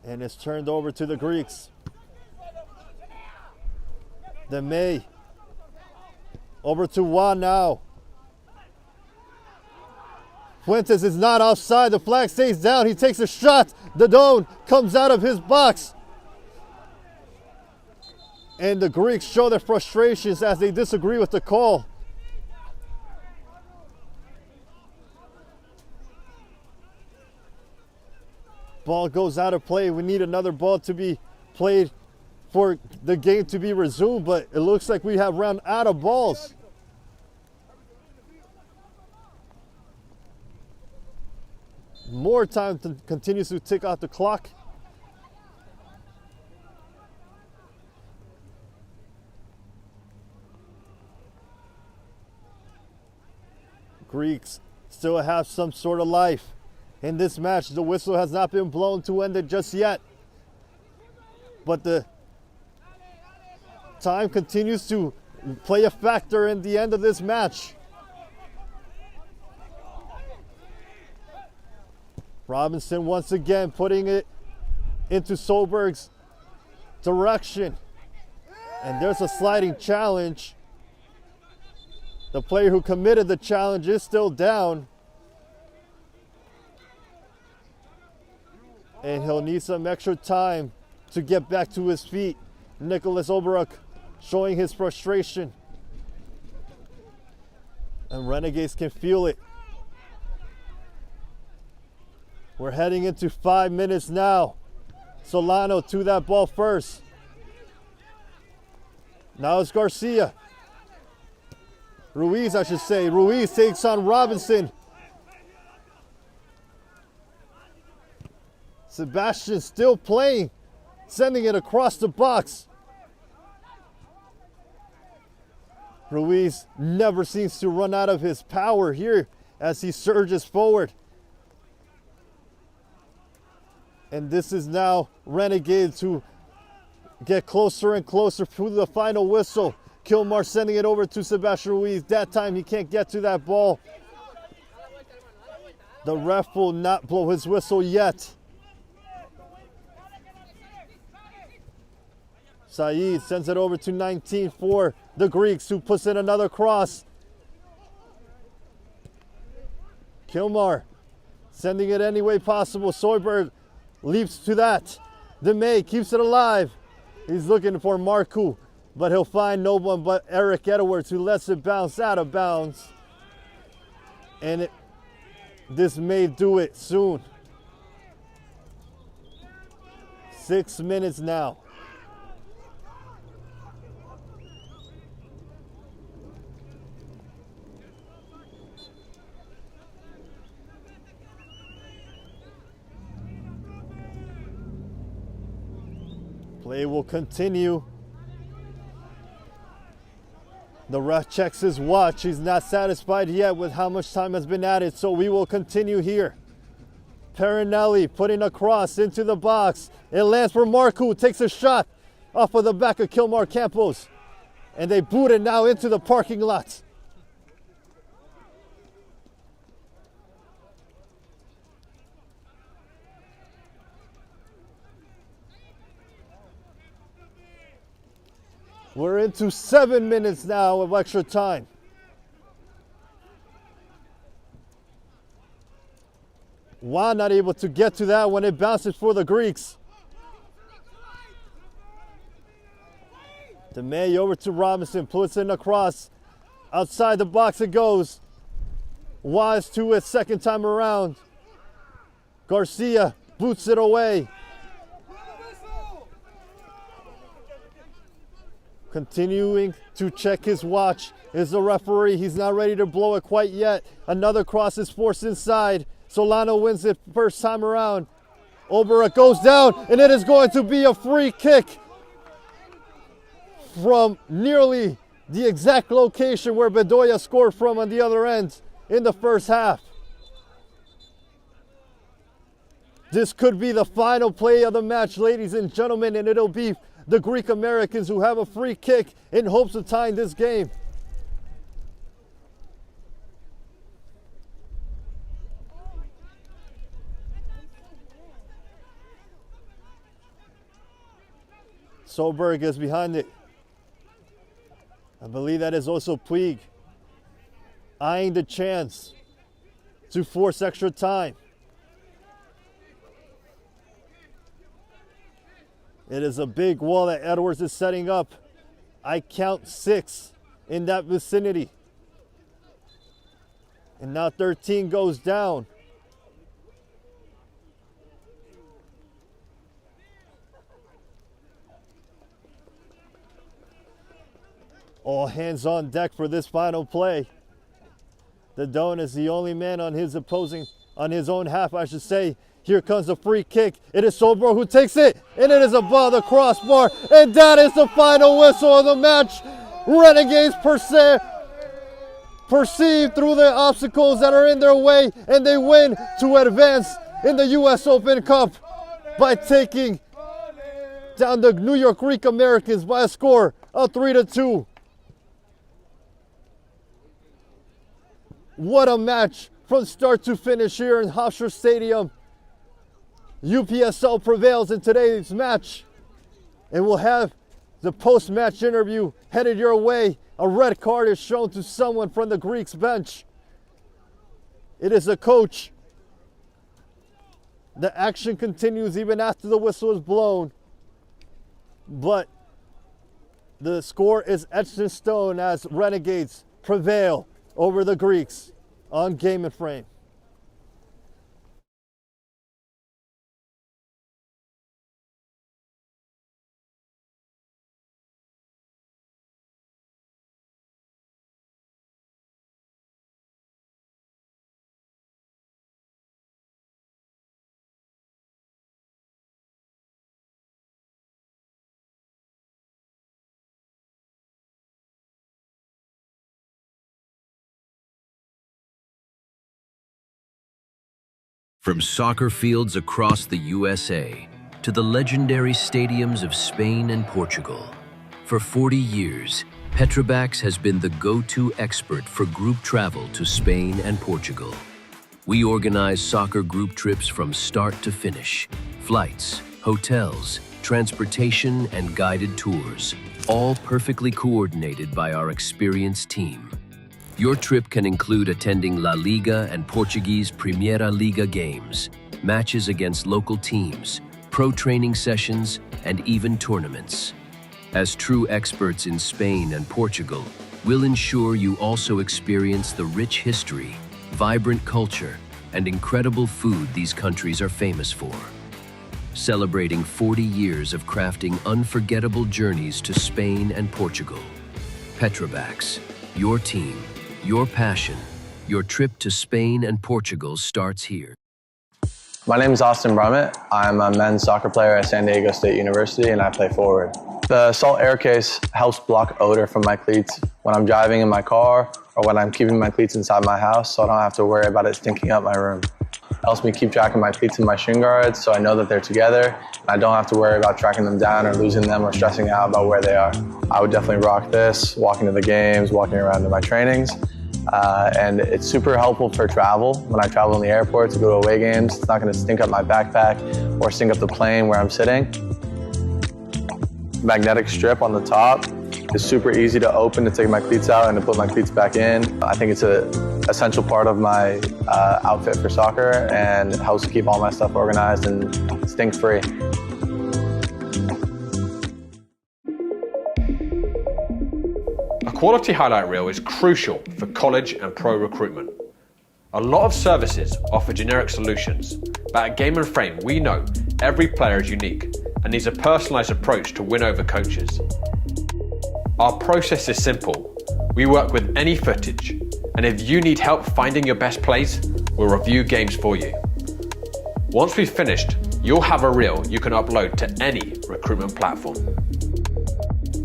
And it's turned over to the Greeks. DeMay. Over to Waugh now. Fuentes is not offside. The flag stays down. He takes a shot. Dodon comes out of his box. And the Greeks show their frustrations as they disagree with the call. Ball goes out of play. We need another ball to be played for the game to be resumed, but it looks like we have run out of balls. More time continues to tick off the clock. Greeks still have some sort of life in this match. The whistle has not been blown to end it just yet. But the time continues to play a factor in the end of this match. Robinson once again putting it into Soberg's direction. And there's a sliding challenge. The player who committed the challenge is still down. And he'll need some extra time to get back to his feet. Nicholas Oberuk showing his frustration. And Renegades can feel it. We're heading into 5 minutes now. Solano to that ball first. Now it's Garcia. Ruiz, I should say. Ruiz takes on Robinson. Sebastian still playing, sending it across the box. Ruiz never seems to run out of his power here as he surges forward. And this is now Renegades who get closer and closer to the final whistle. Kilmar sending it over to Sebastian Ruiz. That time he can't get to that ball. The ref will not blow his whistle yet. Saeed sends it over to 19 for the Greeks, who puts in another cross. Kilmar sending it any way possible. Soyberg leaps to that. DeMay keeps it alive. He's looking for Markou. but he'll find no one but Eric Edwards, who lets it bounce out of bounds. And this may do it soon. 6 minutes now. Play will continue. The ref checks his watch. He's not satisfied yet with how much time has been added, so we will continue here. Perinelli putting a cross into the box. It lands for Marcu, takes a shot off of the back of Kilmar Campos. And they boot it now into the parking lot. We're into 7 minutes now of extra time. Juan not able to get to that when it bounces for the Greeks. DeMay over to Robinson, puts in a cross. Outside the box it goes. Wise to it second time around. Garcia boots it away. Continuing to check his watch is the referee. He's not ready to blow it quite yet. Another cross is forced inside. Solano wins it first time around. Obera goes down, and it is going to be a free kick from nearly the exact location where Bedoya scored from on the other end in the first half. This could be the final play of the match, ladies and gentlemen, and it'll be the Greek Americans who have a free kick in hopes of tying this game. Solberg is behind it. I believe that is also Puig, eyeing the chance to force extra time. It is a big wall that Edwards is setting up. I count 6 in that vicinity. And now 13 goes down. All hands on deck for this final play. The Don is the only man on his own half, I should say. Here comes a free kick. It is Sobro who takes it, and it is above the crossbar. And that is the final whistle of the match. Renegades perceive through the obstacles that are in their way, and they win to advance in the U.S. Open Cup by taking down the New York Greek Americans by a score of 3-2. What a match from start to finish here in Hofstra Stadium. UPSL prevails in today's match, and we'll have the post-match interview headed your way. A red card is shown to someone from the Greeks bench. It is a coach. The action continues even after the whistle is blown, but the score is etched in stone as Renegades prevail over the Greeks on Game and Frame. From soccer fields across the USA to the legendary stadiums of Spain and Portugal, for 40 years, Petrobax has been the go-to expert for group travel to Spain and Portugal. We organize soccer group trips from start to finish, flights, hotels, transportation, and guided tours, all perfectly coordinated by our experienced team. Your trip can include attending La Liga and Portuguese Primeira Liga games, matches against local teams, pro training sessions, and even tournaments. As true experts in Spain and Portugal, we'll ensure you also experience the rich history, vibrant culture, and incredible food these countries are famous for. Celebrating 40 years of crafting unforgettable journeys to Spain and Portugal. Petrobras, your team, your passion, your trip to Spain and Portugal starts here. My name is Austin Brummett. I'm a men's soccer player at San Diego State University and I play forward. The salt air case helps block odor from my cleats when I'm driving in my car or when I'm keeping my cleats inside my house, so I don't have to worry about it stinking up my room. It helps me keep track of my cleats and my shin guards so I know that they're together. I don't have to worry about tracking them down or losing them or stressing out about where they are. I would definitely rock this, walking to the games, walking around to my trainings. And it's super helpful for travel. When I travel in the airport to go to away games, it's not going to stink up my backpack or stink up the plane where I'm sitting. Magnetic strip on the top is super easy to open to take my cleats out and to put my cleats back in. I think it's an essential part of my outfit for soccer and it helps keep all my stuff organized and stink-free. A quality highlight reel is crucial for college and pro recruitment. A lot of services offer generic solutions, but at Game & Frame we know every player is unique and needs a personalised approach to win over coaches. Our process is simple. We work with any footage, and if you need help finding your best plays, we'll review games for you. Once we've finished, you'll have a reel you can upload to any recruitment platform.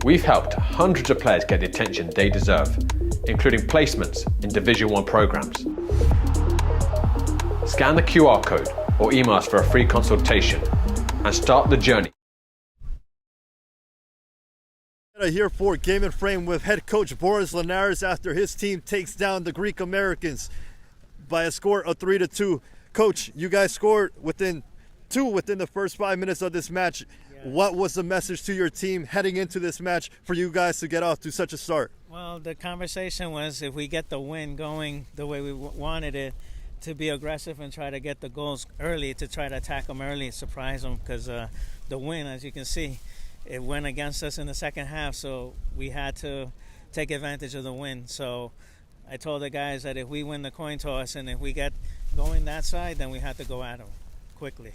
We've helped hundreds of players get the attention they deserve, including placements in Division 1 programs. Scan the QR code or email us for a free consultation and start the journey. Here for Game & Frame with head coach Boris Linares after his team takes down the Greek Americans by a score of 3-2. Coach, you guys scored within the first 5 minutes of this match. Yeah. What was the message to your team heading into this match for you guys to get off to such a start? Well, the conversation was if we get the win going the way we wanted it, to be aggressive and try to get the goals early, to try to attack them early, surprise them, because the win, as you can see, it went against us in the second half, so we had to take advantage of the win. So I told the guys that if we win the coin toss and if we get going that side, then we have to go at them quickly.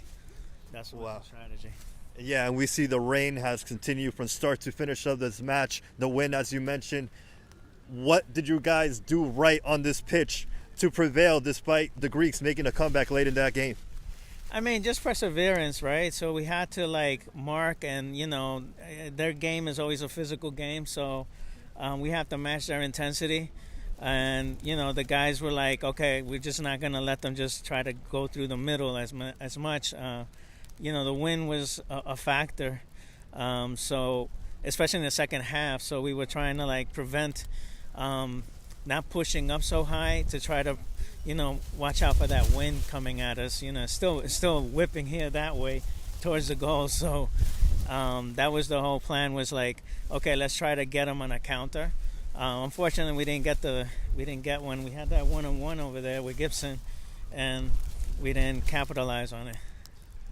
That's the strategy. Yeah, and we see the rain has continued from start to finish of this match. The win, as you mentioned. What did you guys do right on this pitch to prevail despite the Greeks making a comeback late in that game? I mean, just perseverance, right? So we had to mark, and their game is always a physical game, so we have to match their intensity. And the guys were like, okay, we're just not going to let them just try to go through the middle as much. The wind was a factor, so especially in the second half. So we were trying to prevent not pushing up so high to try to watch out for that wind coming at us. It's still whipping here that way towards the goal. So that was the whole plan, was okay, let's try to get them on a counter. Unfortunately, we didn't get one. We had that 1-on-1 over there with Gibson, and we didn't capitalize on it.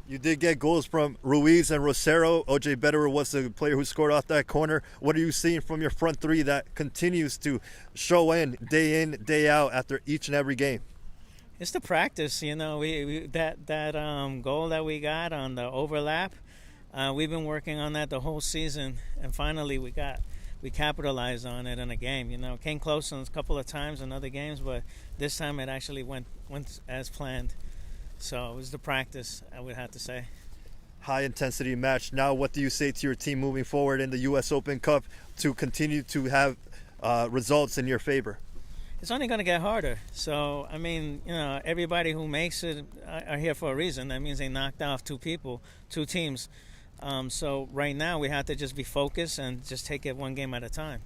You did get goals from Ruiz and Rosero. OJ Betterer was the player who scored off that corner. What are you seeing from your front three that continues to show in, day out after each and every game? It's the practice, that goal that we got on the overlap. We've been working on that the whole season, and finally we capitalized on it in a game. Came close a couple of times in other games, but this time it actually went as planned. So it was the practice, I would have to say. High intensity match. Now, what do you say to your team moving forward in the U.S. Open Cup to continue to have results in your favor? It's only going to get harder. So, I mean, everybody who makes it are here for a reason. That means they knocked off two teams. So right now we have to just be focused and just take it one game at a time.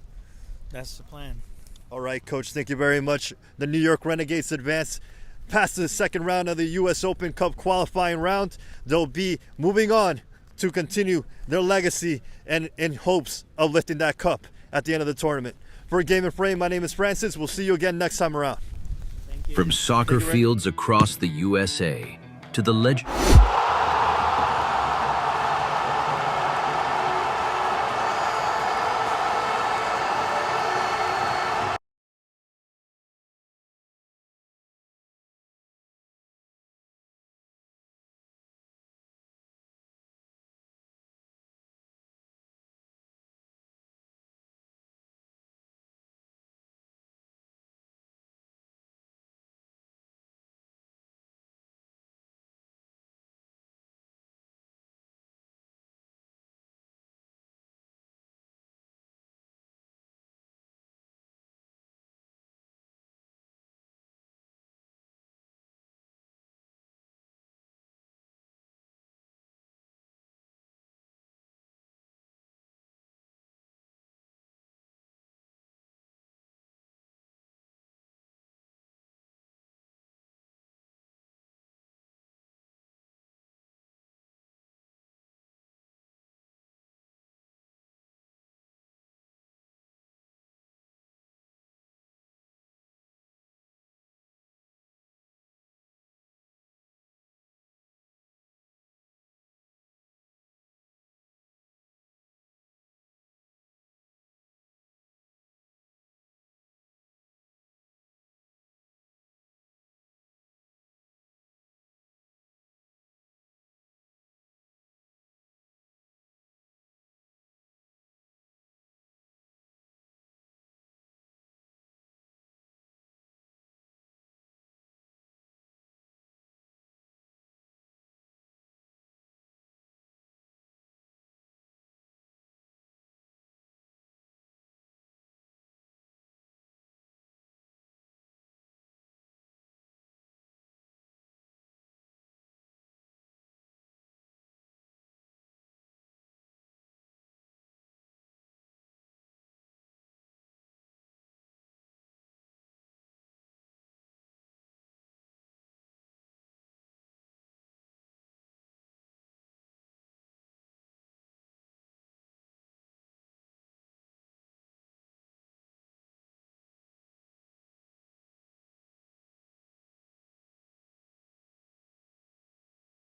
That's the plan. All right, Coach, thank you very much. The New York Renegades advance past the second round of the U.S. Open Cup qualifying round. They'll be moving on to continue their legacy and in hopes of lifting that cup at the end of the tournament. For Game & Frame, my name is Francis. We'll see you again next time around. From soccer fields across the USA to the legend.